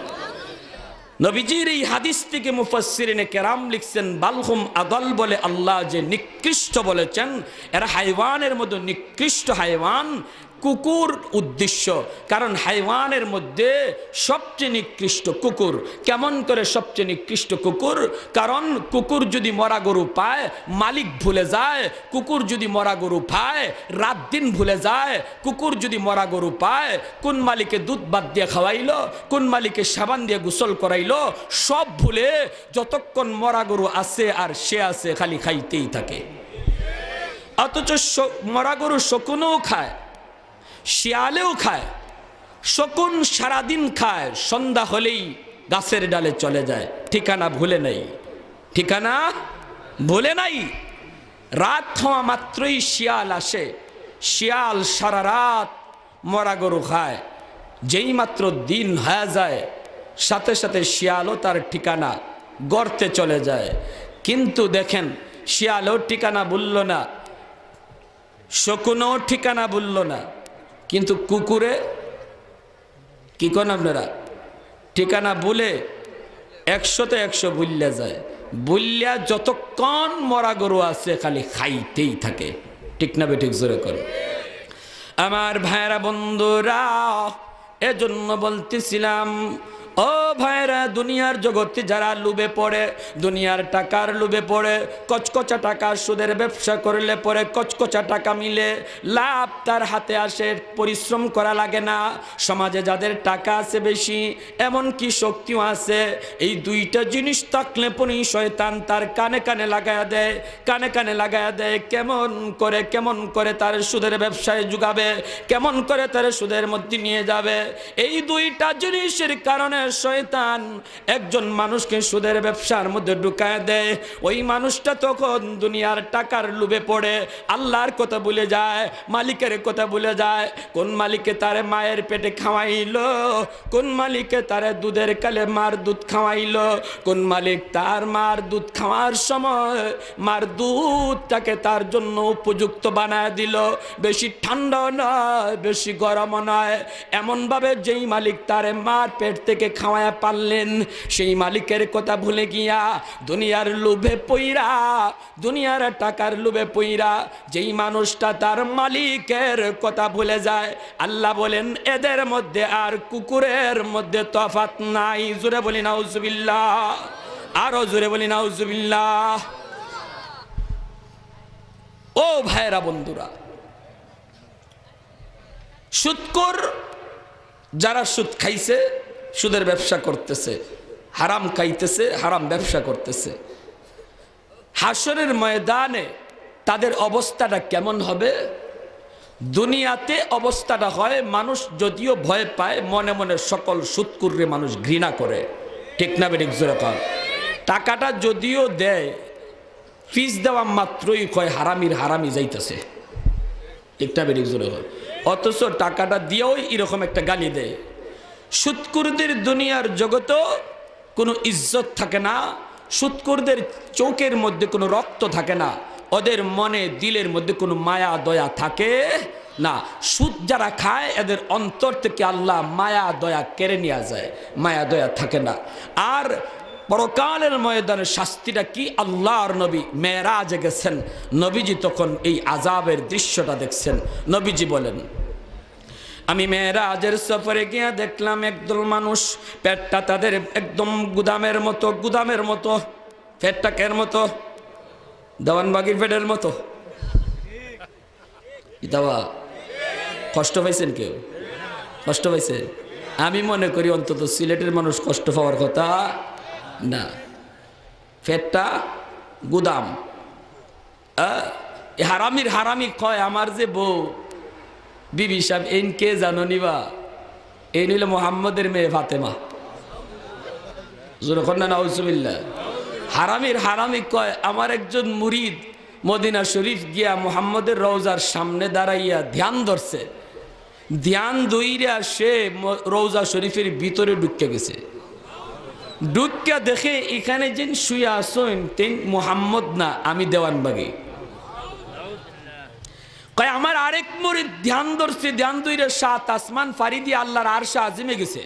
নবীজির এই হাদিস থেকে মুফাসসিরিনে কেরাম লিখছেন বালহুম আদল বলে আল্লাহ যে নিকৃষ্ট বলেছেন, এরা হাইওয়ানের মধ্যে নিকৃষ্ট হাইওয়ান। কুকুর উদ্দেশ্য, কারণ হাইওয়ানের মধ্যে সবচেয়ে নিকৃষ্ট কুকুর। কেমন করে সবচেয়ে নিকৃষ্ট কুকুর? কারণ কুকুর যদি মরা গরু পায় মালিক ভুলে যায়, কুকুর যদি মরা গরু পায় রাত দিন ভুলে যায়, কুকুর যদি মরা গরু পায় কোন মালিকে দুধ বাদ দিয়ে খাওয়াইলো, কোন মালিকে সাবান দিয়ে গোসল করাইলো, সব ভুলে যতক্ষণ মরা গরু আছে আর সে আছে খালি খাইতেই থাকে। অথচ মরা গরু শকুনও খায়, শিয়ালেও খায়, শকুন সারাদিন খায়, সন্ধ্যা হলেই গাছের ডালে চলে যায়, ঠিকানা ভুলে নাই, ঠিকানা ভুলে নাই। রাত হওয়া মাত্রই শিয়াল আসে, শিয়াল সারা রাত মরা গরু খায়, যেই মাত্র দিন হয়ে যায় সাথে সাথে শিয়ালও তার ঠিকানা গর্তে চলে যায়। কিন্তু দেখেন শিয়ালও ঠিকানা ভুলল না, শকুনও ঠিকানা ভুলল না, কিন্তু কুকুরে কি করেন আপনারা? ঠিকানা ভুলে 100তে 100 ভুললে যায়, ভুললিয়া যতক্ষণ মরা গরু আছে খালি খাইতেই থাকে। ঠিক না বেঠিক? জোরে করে আমার ভাইরা বন্ধুরা, এজন্য বলতেছিলাম ও ভাইরা, দুনিয়ার জগতে যারা লুবে পড়ে, দুনিয়ার টাকার লুবে পড়ে, কচকচা টাকা সুদের ব্যবসা করলে পরে কচকচা টাকা মিলে, লাভ তার হাতে আসে, পরিশ্রম করা লাগে না। সমাজে যাদের টাকা আছে বেশি, এমন কি শক্তিও আছে, এই দুইটা জিনিস থাকলে পরেই শয়তান তার কানে কানে লাগায়া দেয়, কানে কানে লাগায়া দেয়। কেমন করে তার সুদের ব্যবসায় যুগাবে, কেমন করে তার সুদের মধ্যে নিয়ে যাবে। এই দুইটা জিনিসের কারণে শয়তান একজন মানুষকে সুদের ব্যবসার মধ্যে ঢুকায় দেয়। ওই মানুষটা তখন দুনিয়ার টাকার লোভে পড়ে আল্লাহর কথা ভুলে যায়, মালিকের কথা ভুলে যায়। কোন মালিকে তারে মায়ের পেটে খাওয়াইলো, কোন মালিকে তারে দুধের কালে মার দুধ খাওয়াইলো, কোন মালিক তার মার দুধ খাওয়ার সময় মার দুধটাকে তার জন্য উপযুক্ত বানায় দিল, বেশি ঠান্ডাও নয় বেশি গরমও নয়, এমনভাবে যেই মালিক তারে মার পেট থেকে খাওয়ায়া পারলেন, সেই মালিকের কথা ভুলে গিয়া দুনিয়ার লোভে পইরা, দুনিয়ার টাকার লোভে পইরা যেই মানুষটা তার মালিকের কথা ভুলে যায়, আল্লাহ বলেন এদের মধ্যে আর কুকুরের মধ্যে তফাৎ নাই। জোরে বলি নাউজুবিল্লাহ, আরো জোরে বলি নাউজুবিল্লাহ। ও ভাইরা বন্ধুরা, সুদখোর যারা সুদ খাইছে, সুদের ব্যবসা করতেছে, হারাম খাইতেছে, হারাম ব্যবসা করতেছে, হাসরের ময়দানে তাদের অবস্থাটা কেমন হবে? দুনিয়াতে অবস্থাটা হয় মানুষ যদিও ভয় পায়, মনে মনে সকল সুদখোররে মানুষ ঘৃণা করে। ঠিক না বেঠিক? জোরে কর। টাকাটা যদিও দেয়, ফিস দেওয়া মাত্রই কয় হারামির হারামি যাইতেছে। ঠিক না বেঠিক? জোরে কর। অথচ টাকাটা দিয়েও এরকম একটা গালি দেয়। সুদখোরদের দুনিয়ার জগতেও কোনো ইজ্জত থাকে না, সুদখোরদের চোখের মধ্যে কোনো রক্ত থাকে না, ওদের মনে দিলের মধ্যে কোনো মায়া দয়া থাকে না। সুদ যারা খায় এদের অন্তর থেকে আল্লাহ মায়া দয়া কেড়ে নেওয়া যায়, মায়া দয়া থাকে না। আর পরকালের ময়দানের শাস্তিটা কি? আল্লাহর নবী মেরাজে গেছেন, নবীজি তখন এই আযাবের দৃশ্যটা দেখছেন। নবীজি বলেন, আমি মেরাজের সফরে গিয়ে দেখলাম একদল মানুষ, পেটটা তাদের একদম গুদামের মতো। পেটটা কের মতো? দেওয়ানবাগির পেটের মতো। ইতাবা কষ্ট পাইছেন? কেউ কষ্ট পাইছেন? আমি মনে করি অন্তত সিলেটের মানুষ কষ্ট পাওয়ার কথা না। পেটটা গুদাম। হারামি কয়, আমার যে বউ বিবি সাহেব, এন কে জানো নিবা? এই নিল মোহাম্মদের মেয়ে ফাতেমা। নাউজুবিল্লাহ। হারামি কয়, আমার একজন মুরিদ মদিনা শরীফ গিয়া মুহাম্মদের রওজার সামনে দাঁড়াইয়া ধ্যান ধরছে। ধ্যান দইরা সে রওজা শরীফের ভিতরে ঢুকে গেছে। ঢুকিয়া দেখে এখানে যেন শুয়ে আসেন তেন মুহাম্মদ না, আমি দেওয়ানবাগী। কয় আমার আরেক মুরিদ ধ্যান ধরছে, ধ্যান দইরা 7 আসমান ফারি দিয়ে আল্লাহর আরশে আজিমে গেছে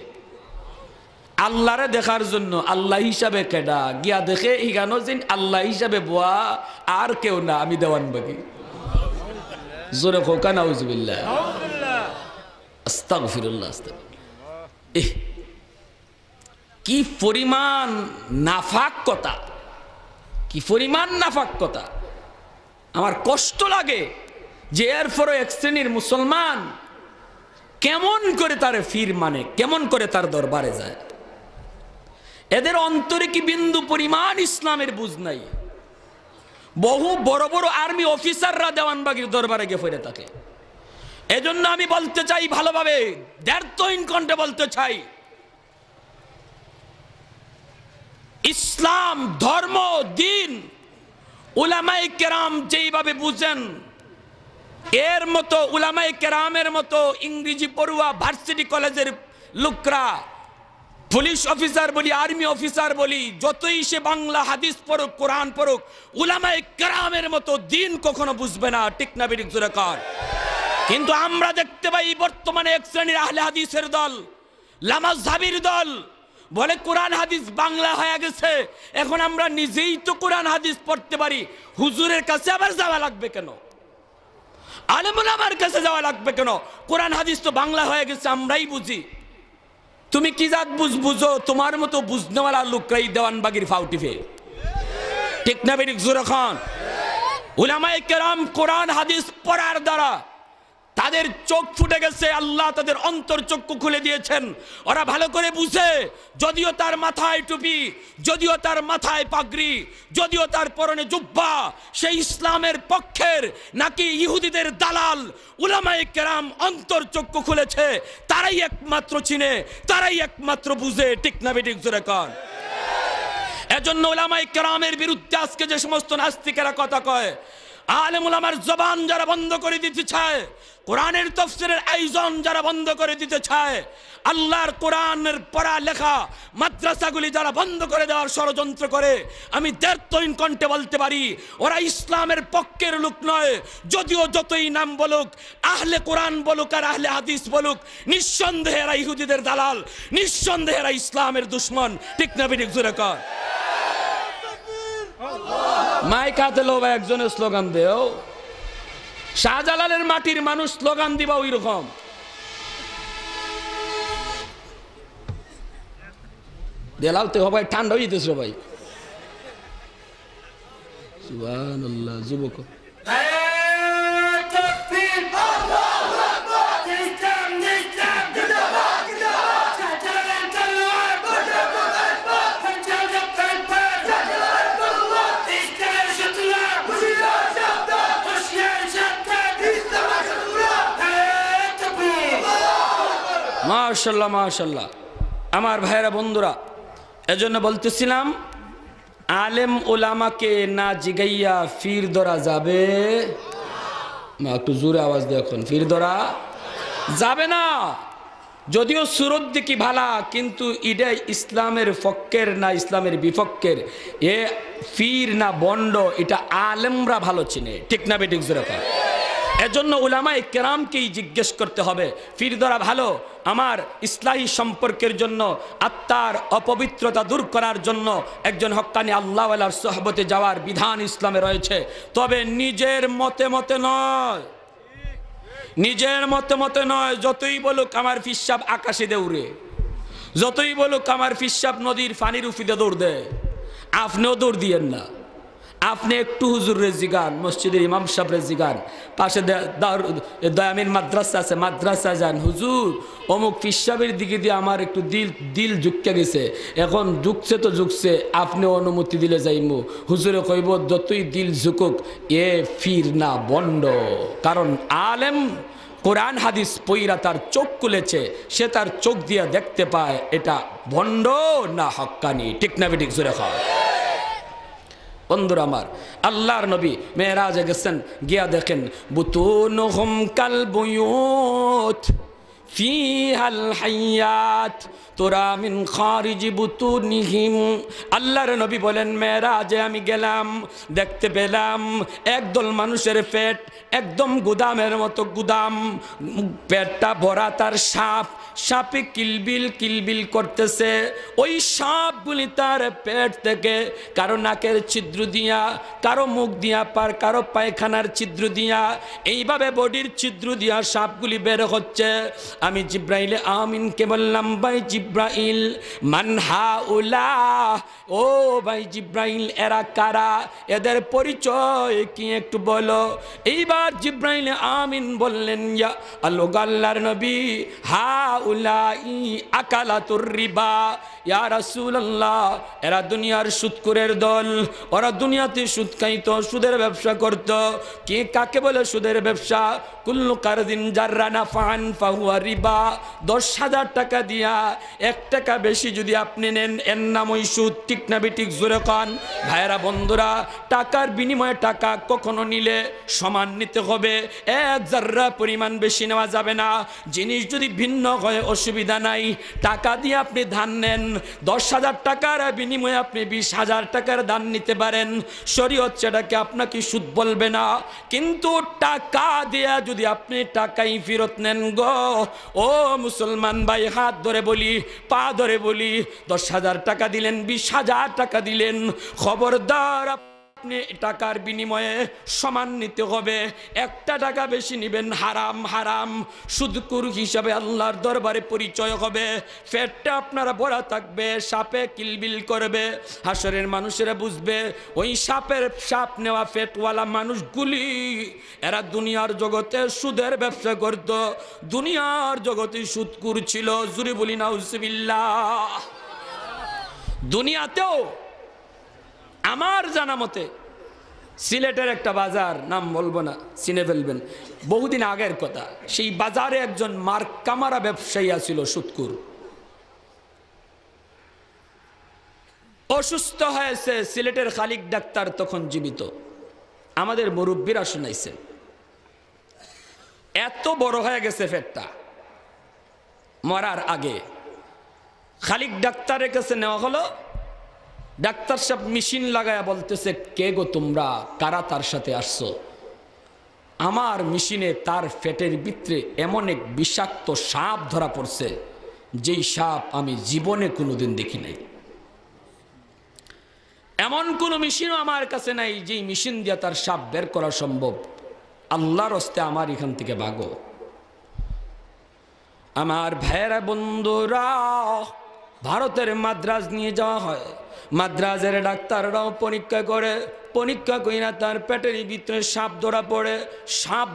আল্লাহরে দেখার জন্য। আল্লাহ হিসাবে কেডা? গিয়া দেখে ইগানো যেন আল্লাহ হিসাবে বোয়া আর কেউ না, আমি দেওয়ানবাগী। জোরে খোকা নাউজুবিল্লাহ, আস্তাগফিরুল্লাহ। কি পরিমাণ নাফাকতা, কি পরিমাণ নাফাকতা! আমার কষ্ট লাগে যে এরপরও এক শ্রেণীর মুসলমান কেমন করে তার ফির মানে, কেমন করে তার দরবারে যায়। এদের অন্তরে কি বিন্দু পরিমাণ ইসলামের বুঝ নাই। বহু বড় বড় আর্মি অফিসাররা দেওয়ানবাগির দরবারে গিয়ে ফিরে থাকে। এজন্য আমি বলতে চাই ভালোভাবে, দ্ব্যর্থহীন কণ্ঠে বলতে চাই, ইসলাম ধর্ম দিন উলামায়ে কেরাম যেইভাবে বুঝেন, এর মতো উলামায়ে কেরামের মতো ইংরেজি পড়ুয়া ভার্সিটি কলেজের লোকরা, পুলিশ অফিসার বলি, আর্মি অফিসার বলি, যতই সে বাংলা হাদিস পড়ুক, কোরআন পড়ুক, উলামায়ে কেরামের মতো দিন কখনো বুঝবে না। ঠিক না বেঠিক? জোরে কর। কিন্তু আমরা দেখতে পাই বর্তমানে এক শ্রেণীর আহলে হাদিসের দল, লামাযহাবির দল, বলে কোরআন হাদিস বাংলা হয়ে গেছে, এখন আমরা নিজেই তো কোরআন হাদিস পড়তে পারি, হুজুরের কাছে আবার যাওয়া লাগবে কেন? আলেম ওলামার কাছে যাওয়া লাগবে কেন? কোরআন হাদিস তো বাংলা হয়ে গেছে, আমরাই বুঝি। তুমি কি জাত বুঝো? তোমার মতো বুঝনেওয়ালা লোকরাই দেওয়ানবাগির ফাউটিফে। ঠিক না বেঠিক? জোরে খান। উলামায়ে কেরাম কোরআন হাদিস পড়ার দ্বারা তাদের চোখ ফুটে গেছে, আল্লাহ তাদের অন্তর চক্ষু খুলে দিয়েছেন। ওরা ভালো করে বুঝে, যদিও তার মাথায় টুপি, যদিও তার মাথায় পাগড়ি, যদিও তার পরনে জুব্বা, সেই ইসলামের পক্ষের নাকি ইহুদিদের দালাল। উলামায়ে কেরাম অন্তর চক্ষু খুলেছে, তারাই একমাত্র চিনে, তারাই একমাত্র বুঝে। ঠিক না বেঠিক? জোরে কর। এজন্য উলামায়ে কেরামের বিরুদ্ধে আজকে যে সমস্ত নাস্তিকেরা কথা কয়, আলেম ওলামার জবান যারা বন্ধ করে দিতে চায়, কোরআনের তাফসীরের আয়োজন যারা বন্ধ করে দিতে চায়, আল্লাহর কোরআনের পড়া লেখা মাদ্রাসাগুলি যারা বন্ধ করে দেওয়ার ষড়যন্ত্র করে, আমি দ্ব্যর্থহীন কণ্ঠে বলতে পারি, ওরা ইসলামের পক্ষের লোক নয়। যদিও যতই নাম বলুক, আহলে কোরআন বলুক আর আহলে হাদিস বলুক, নিঃসন্দেহে এরা ইহুদিদের দালাল, নিঃসন্দেহে এরা ইসলামের দুশ্মন। ঠিক না বেঠিক? জোরে কর। মাইক হাতে লো ভাই, একজনের স্লোগান দেও। শাহজালালের মাটির মানুষ স্লোগান দিবা ওই রকম। দেলালতে হবে, ঠান্ডা হয়ে যেতেছে ভাই। সুবহানাল্লাহ। যুবক মাশাআল্লাহ, মাশাআল্লাহ। আমার ভাইরা বন্ধুরা, এজন্য বলতেছিলাম, আলেম ওলামাকে না জিগাইয়া ফির ধরা যাবে না। একটু জোরে আওয়াজ দিয়ে এখন, ফির ধরা যাবে না। যদিও সুরত দিকে ভালা, কিন্তু এটা ইসলামের পক্ষের না ইসলামের বিপক্ষের, এ ফির না বন্ড, এটা আলেমরা ভালো চিনে, ঠিক না বেঠিক জোরে? এজন্য উলামায়ে কেরামকেই জিজ্ঞেস করতে হবে, ফির ধরা ভালো আমার ইসলাহী সম্পর্কের জন্য, আত্মার অপবিত্রতা দূর করার জন্য একজন হক্কানি আল্লাহওয়ালার সোহবতে যাওয়ার বিধান ইসলামে রয়েছে। তবে নিজের মতে মতে নয়, নিজের মতে মতে নয়। যতই বলুক আমার ফিসাব আকাশে দৌড়ে, যতই বলুক আমার ফিসাব নদীর পানির উফিতে দৌড় দেয়, আপনিও দৌড় দিয়েন না। আপনি একটু হুজুরের জিগান, মসজিদের ইমাম সাহেবের জিগান, পাশে দয়ামিন মাদ্রাসা আছে, মাদ্রাসা যান, হুজুর অমুক ফিসাবের দিকে দিয়ে আমার একটু দিল ঝুঁকে গেছে, এখন ঝুঁকছে তো ঝুঁকছে, আপনি অনুমতি দিলে যাইমু। হুজুরে কইব যতই দিল ঝুঁকুক, এ ফির না বন্ড। কারণ আলেম কোরআন হাদিস পইরা তার চোখ খুলেছে, সে তার চোখ দিয়ে দেখতে পায় এটা ভণ্ড না হক্কানি, ঠিক না বেঠিক জোরে খাওয়া। বন্ধুরা আমার, আল্লাহর নবী মেরাজে গেছেন, গিয়া দেখেন বুতুনহুম কাল বুয়ুত ফিহাল হায়াত তোরা মিন খারিজি বুতুনিহিম। আল্লাহর নবী বলেন মেরাজে আমি গেলাম, দেখতে পেলাম একদল মানুষের পেট একদম গুদামের মতো গুদাম, পেটটা ভরা তার সাপ, সাপে কিলবিল কিলবিল করতেছে। ওই সাপগুলি তার পেট থেকে কারো নাকের ছিদ্র দিয়া, কারো মুখ দিয়া, কারো পায়খানার ছিদ্র দিয়া, এইভাবে বডির ছিদ্র দিয়া সাপগুলি বের হচ্ছে। আমি জিব্রাইল আমিনকে বললাম, ভাই জিব্রাইল মান হাউলা, ও ভাই জিব্রাইল এরা কারা, এদের পরিচয় কি একটু বলো। এইবার জিব্রাইল আমিন বললেন, ইয়া আল্লাহর নবী হাউলাই আকালাতুর রিবা, ইয়া রাসূলুল্লাহ এরা দুনিয়ার সুদখোরের দল, ওরা দুনিয়াতে সুদ খাইতো, সুদের ব্যবসা করত। কে কাকে বলে সুদের ব্যবসা? কুল্লু কারদিন জাররা নাফান ফাহুয়া রিবা। 10,000 টাকা দিয়া 1 টাকা বেশি যদি আপনি নেন, এর নাম ওই সুদ, ঠিক না বেঠিক জোরে কান? ভাইরা বন্ধুরা, টাকার বিনিময়ে টাকা কখনো নিলে সমান নিতে হবে, 1 জাররা পরিমাণ বেশি নেওয়া যাবে না। জিনিস যদি ভিন্ন হয় অসুবিধা নাই, টাকা দিয়ে আপনি ধান নেন, 10,000 টাকার বিনিময়ে আপনি 20,000 টাকার ধান নিতে পারেন, শরীয়ত সেটাকে আপনাকে সুদ বলবে না। কিন্তু টাকা দিয়ে যদি আপনি টাকাই ফেরত নেন গো, ও মুসলমান ভাই, হাত ধরে বলি, পা ধরে বলি, 10,000 টাকা দিলেন, 20,000 টাকা দিলেন, খবরদার আপনি টাকার বিনিময়ে সমান নিতে হবে। 1 টাকা বেশি নেবেন, হারাম হারাম, সুদখোর হিসাবে আল্লাহর দরবারে পরিচয় হবে। পেটটা আপনারা ভরা থাকবে, সাপে কিলবিল করবে, হাসরের মানুষেরা বুঝবে ওই সাপ নেওয়া পেটওয়ালা মানুষগুলি এরা দুনিয়ার জগতে সুদের ব্যবসা করত, দুনিয়ার জগতে সুদখোর ছিল। জুরি বলি নাউজুবিল্লাহ। দুনিয়াতেও আমার জানা মতে সিলেটের একটা বাজার, নাম বলবো না, চিনে ফেলবেন, বহুদিন আগের কথা, সেই বাজারে একজন মার্কামারা ব্যবসায়ী ছিল, সুদখোর। অসুস্থ হয়েছে, সিলেটের খালিক ডাক্তার তখন জীবিত, আমাদের মুরব্বীরা শুনাইছেন, এত বড় হয়ে গেছে পেটটা, মরার আগে খালিক ডাক্তারের কাছে নেওয়া হলো। ডাক্তার সাহেব মেশিন লাগায়া বলতেছে, কে গো তোমরা, কারা তার সাথে আসছো? আমার মেশিনে তার পেটের ভিতরে এমন এক বিষাক্ত সাপ ধরা পড়ছে, যেই সাপ আমি জীবনে কোনোদিন দেখি নাই। এমন কোন মেশিনও আমার কাছে নাই যেই মেশিন দিয়ে তার সাপ বের করা সম্ভব। আল্লাহর হস্তে আমার এখান থেকে ভাগো। আমার ভাইয়েরা বন্ধুরা, ভারতের মাদ্রাজ নিয়ে যাওয়া হয়, মাদ্রাজের ডাক্তাররাও পরীক্ষা করে, পরীক্ষা কইরা তার পেটের ভিতরে সাপ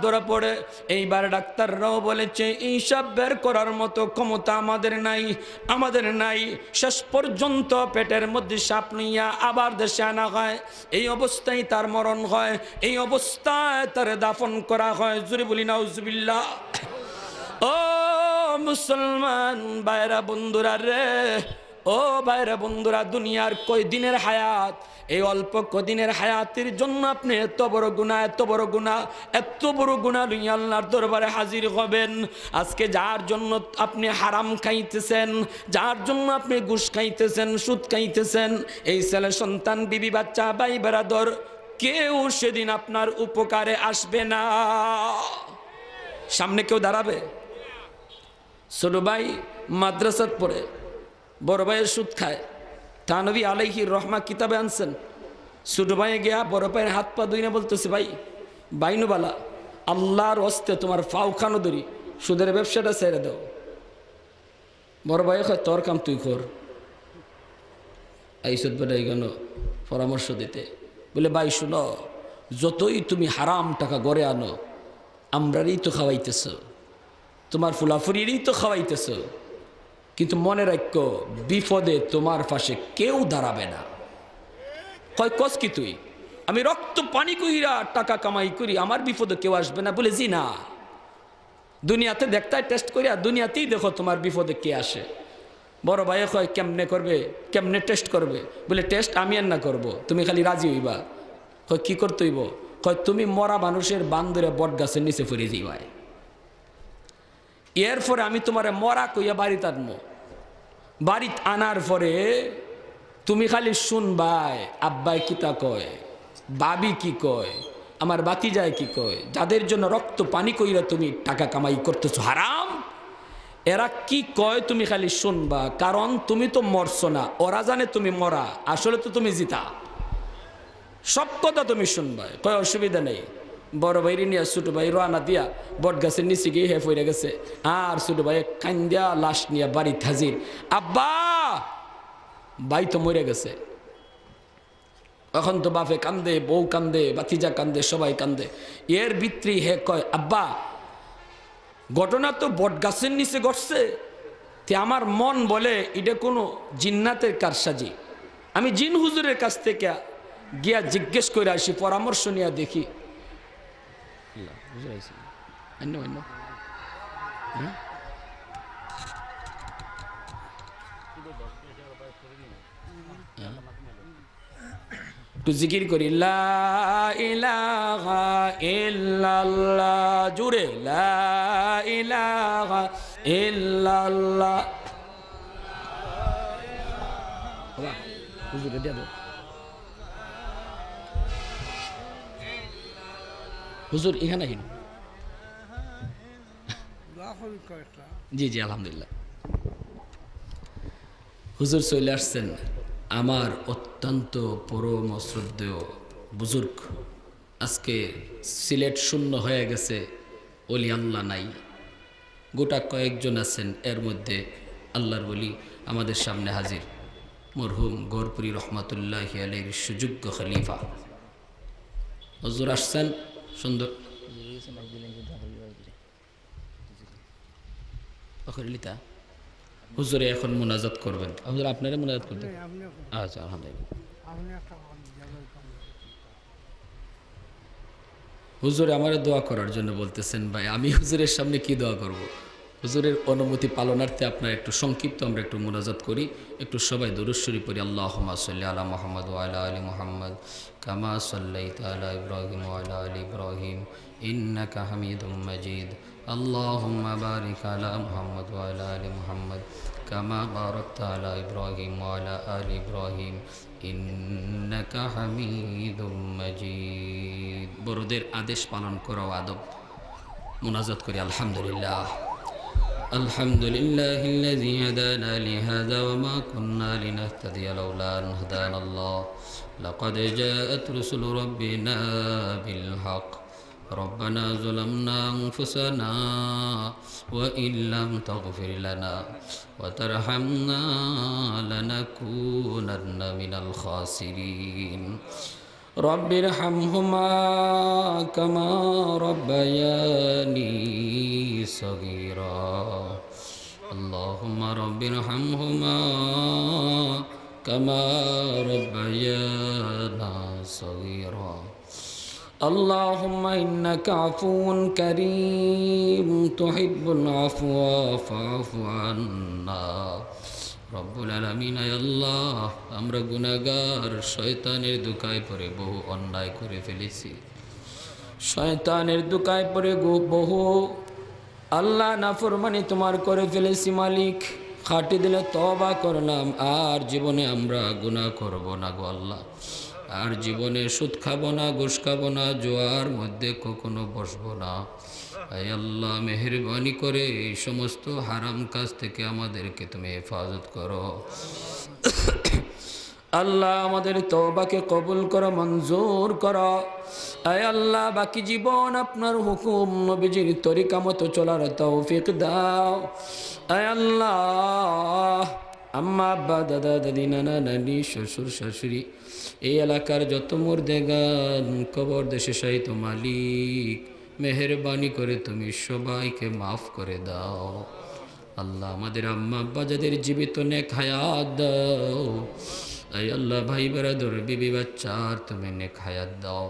ধরা পড়ে। এইবার ডাক্তাররাও বলেছে এই সাপ বের করার মতো ক্ষমতা আমাদের নাই। শেষ পর্যন্ত পেটের মধ্যে সাপ নিয়া আবার দেশে আনা হয়, এই অবস্থায় তার মরণ হয়, এই অবস্থায় তার দাফন করা হয়। জুরে বলি নাউজুবিল্লাহ। ও মুসলমান ভাইরা বন্ধুরা রে, ও ভাইরা বন্ধুরা, দুনিয়ার কয়দিনের হায়াত, এই অল্প কদিনের হায়াতের জন্য আপনি এত বড় গুনাহ লইয়া আল্লাহর দরবারে হাজির হবেন। আজকে যার জন্য আপনি হারাম খাইতেছেন, যার জন্য আপনি ঘুষ খাইতেছেন, সুদ খাইতেছেন, এই ছেলে সন্তান, বিবি বাচ্চা, ভাই বেরাদর, কেউ সেদিন আপনার উপকারে আসবে না। সামনে কেউ দাঁড়াবে? ছোট ভাই মাদ্রাসাত পড়ে, বড় ভাইয়ের সুদ খায়, থানবী আলাইহির রহমা কিতাবে আনছেন। ছোট ভাইয়ে গিয়া বড় ভাইয়ের হাত পা ধুই না বলতেছে, ভাই বাইনুবালা, আল্লাহর হস্তে তোমার ফাউ খানো ধরি, সুদের ব্যবসাটা ছেড়ে দাও। বড় ভাই কয়, তোর কাম তুই কর। আইসত বেটা কেন পরামর্শ দিতে, বলে ভাই শুনো, যতই তুমি হারাম টাকা গড়ে আনো, আমরারই তো খাওয়াইতেছ, তোমার ফুলাফুরিরই তো খাওয়াইতেছ, কিন্তু মনে রাখো বিপদে তোমার পাশে কেউ দাঁড়াবে না। কয় কস কি তুই? আমি রক্ত পানি কইরা টাকা কামাই করি, আমার বিপদে কেউ আসবে না? বলে জি না, দুনিয়াতে দেখতাই টেস্ট করিয়া দুনিয়াতেই দেখো তোমার বিপদে কে আসে। বড় ভাই কয় কেমনে করবে, কেমনে টেস্ট করবে? বলে টেস্ট আমি আর না করবো, তুমি খালি রাজি হইবা। কয় কি করতে হইব? কয় তুমি মরা মানুষের বান্দরে বট গাছের নিচে ফিরে যাইবাই, এরপরে আমি তোমার মরা কইয়া বাড়িতে আনবো। বাড়িতে আনার পরে তুমি খালি শুনবাই আব্বাই কিতা কয়, বাবি কি কয়, আমার বাতিজায় কি কয়, যাদের জন্য রক্ত পানি কইরা তুমি টাকা কামাই করতেছো হারাম, এরা কি কয় তুমি খালি শুনবা। কারণ তুমি তো মরছো না, ওরা জানে তুমি মরা, আসলে তো তুমি জিতা, সব কথা তুমি শুনবা। কয় অসুবিধা নেই। বড় ভাইরে নিয়ে ছোট ভাই রানা দিয়া বট গাছের নিচে গিয়ে হে ফইরে গেছে, আর ছোট ভাই কান্দিয়া লাশ নিয়ে বাড়ি হাজির। আব্বা, ভাই তো মরে গেছে। এখন তো বাপে কান্দে, বউ কান্দে, বাতিজা কান্দে, সবাই কান্দে। এর ভিতরে হে কয়, আব্বা ঘটনা তো বট গাছের নিচে ঘটছে, তে আমার মন বলে এটা কোনো জিন্নাতের কারসাজি। আমি জিন হুজুরের কাছ থেকে গিয়া জিজ্ঞেস করে আসি, পরামর্শ নিয়ে দেখি। একটু জিকির করি, লা ইলাহা ইল্লাল্লাহ, জুড়ে লা ইলাহা ইল্লাল্লাহ। হুজুরে দিয়া দাও, হুজুর এখানে আহিন। জি জি আলহামদুলিল্লাহ। হুজুর চলে আসছেন, আমার অত্যন্ত পরম শ্রদ্ধেয় বুজুর্গ। আজকে সিলেট শূন্য হয়ে গেছে, ওলি আল্লাহ নাই, গোটা কয়েকজন আছেন, এর মধ্যে আল্লাহর বলি আমাদের সামনে হাজির, মরহুম গৌরপুরী রহমতুল্লাহি আলাইহির সুযোগ্য খলিফা হুজুর আসছেন। সুন্দর লিতা হুজুরে এখন মোনাজাত করবেন। হুজুর আপনারা মোনাজাত করবেন? আচ্ছা আলহামদুলিল্লাহ। হুজুরে আমার দোয়া করার জন্য বলতেছেন। ভাই আমি হুজুরের সামনে কি দোয়া করব? হুজুরের অনুমতি পালনার্থে আপনার একটু সংক্ষিপ্ত আমরা একটু মোনাজাত করি, একটু সবাই দুরূদ শরীফ পড়ি। আল্লাহুম্মা সাল্লি আলা মুহাম্মদ ওয়া আলা আলি মুহাম্মদ কামা সাল্লাইতা আলা ইব্রাহিম ওয়া আলা আলি ইব্রাহিম ইন্নাকা হামিদুম মাজিদ। আল্লাহুম্মা বারিক আলা মুহাম্মদ ওয়া আলা আলি মুহাম্মদ কামা বারাকতা আলা ইব্রাহিম ওয়া আলা আলি ইব্রাহিম ইন্নাকা হামিদুম মাজিদ। বড়দের আদেশ পালন করো, আদব। মোনাজাত করি। আলহামদুলিল্লাহ আলহামদুলিল্লাহিল্লাযী হাদানা লিহাযা ওয়া মা কুন্না লিনাহতাদিয়া লাউলা আন হাদানাল্লাহ লাকাদ জাআত রুসুলু রাব্বিনা বিল হক রব্বানা যালামনা আনফুসানা ওয়া ইল্লাম তাগফির লানা ওয়া তারহামনা লানাকুনান্না মিনাল খাসিরিন। রব্বিরহামহুমা কামা রব্বায়ানি সগীরা। আল্লাহুম্মা রব্বিরহামহুমা কামা রব্বায়ানা সগীরা। আল্লাহুম্মা ইন্নাকা আফুউন কারীম তুহিব্বুল আফওয়া ফা'ফু আন্না। রব্বুল আলামিন, আয় আল্লাহ, আমরা গুনাহগার, শয়তানের দুকায় পড়ে বহু অন্যায় করে ফেলেছি, শয়তানের দুকায় পড়ে বহু আল্লাহ নাফরমানি তোমার করে ফেলেছি মালিক। খাটি দিলে তওবা করলাম, আর জীবনে আমরা গুনাহ করব না গো আল্লাহ, আর জীবনে সুদ খাবো না, ঘুষ খাবো না, জুয়ার মধ্যে কখনো বসবো না। আয় আল্লাহ, মেহেরবানি করে এই সমস্ত হারাম কাজ থেকে আমাদেরকে তুমি হেফাজত করো। আল্লাহ, আমাদের তওবাকে কবুল করো, মঞ্জুর করো। আয় আল্লাহ, বাকি জীবন আপনার হুকুম নবীজির তরিকা মতো চলার তৌফিক দাও। আয় আল্লাহ, আম্মা আব্বা, দাদা দাদি, নানা নানি, শ্বশুর শাশুড়ি, এই এলাকার যত মুর্দেগান কবর দেশে শায়িত মালিক, মেহেরবানি করে তুমি সবাইকে মাফ করে দাও। আল্লাহ, আমাদের আম্মা আব্বা যাদের জীবিত নেক হায়াত দাও। আয় আল্লাহ, ভাই বেরাদর, বিবি বাচ্চার তুমি নেক হায়াত দাও।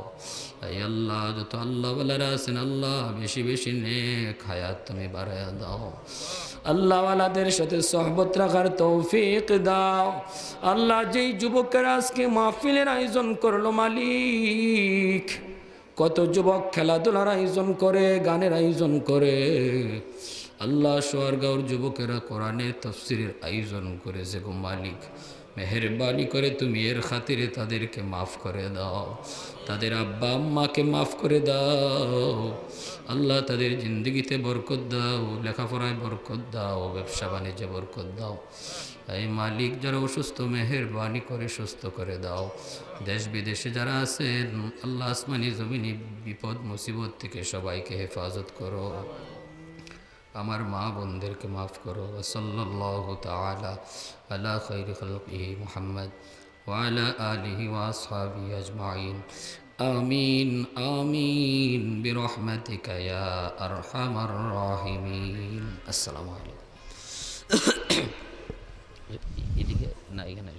আয় আল্লাহ, যত আল্লাহওয়ালারা আছেন আল্লাহ, বেশি বেশি নেক হায়াত তুমি বাড়ায়া দাও। আল্লাহওয়ালাদের সাথে সহবত রাখার তৌফিক দাও। আল্লাহ, যেই যুবকেরা আজকে মাহফিলের আয়োজন করলো মালিক, কত যুবক খেলাধুলার আয়োজন করে, গানের আয়োজন করে, আল্লাহ সোয়ারগাঁওর যুবকেরা কোরআনের তাফসীরের আয়োজন করেছে গো মালিক, মেহেরবানি করে তুমি এর খাতিরে তাদেরকে মাফ করে দাও, তাদের আব্বা আম্মাকে মাফ করে দাও। আল্লাহ, তাদের জিন্দগিতে বরকত দাও, লেখাপড়ায় বরকত দাও, ব্যবসা বাণিজ্যে বরকত দাও। এই মালিক, যারা অসুস্থ মেহেরবানি করে সুস্থ করে দাও। দেশ বিদেশে যারা আছেন আল্লাহ, আসমানি জমিনি বিপদ মুসিবত থেকে সবাইকে হেফাজত করো। আমার মা বোনদেরকে মাফ করো। সাল্লাল্লাহু তাআলা আলা খায়রি খালকিহি মুহাম্মদ ওয়া আলা আলিহি ওয়া আসহাবিহি আজমাইন। আমিন আমিন বিরহমাতিকা ইয়া আরহামার রাহিমিন। আসসালামু আলাইকুম। এদিকে না, এখানে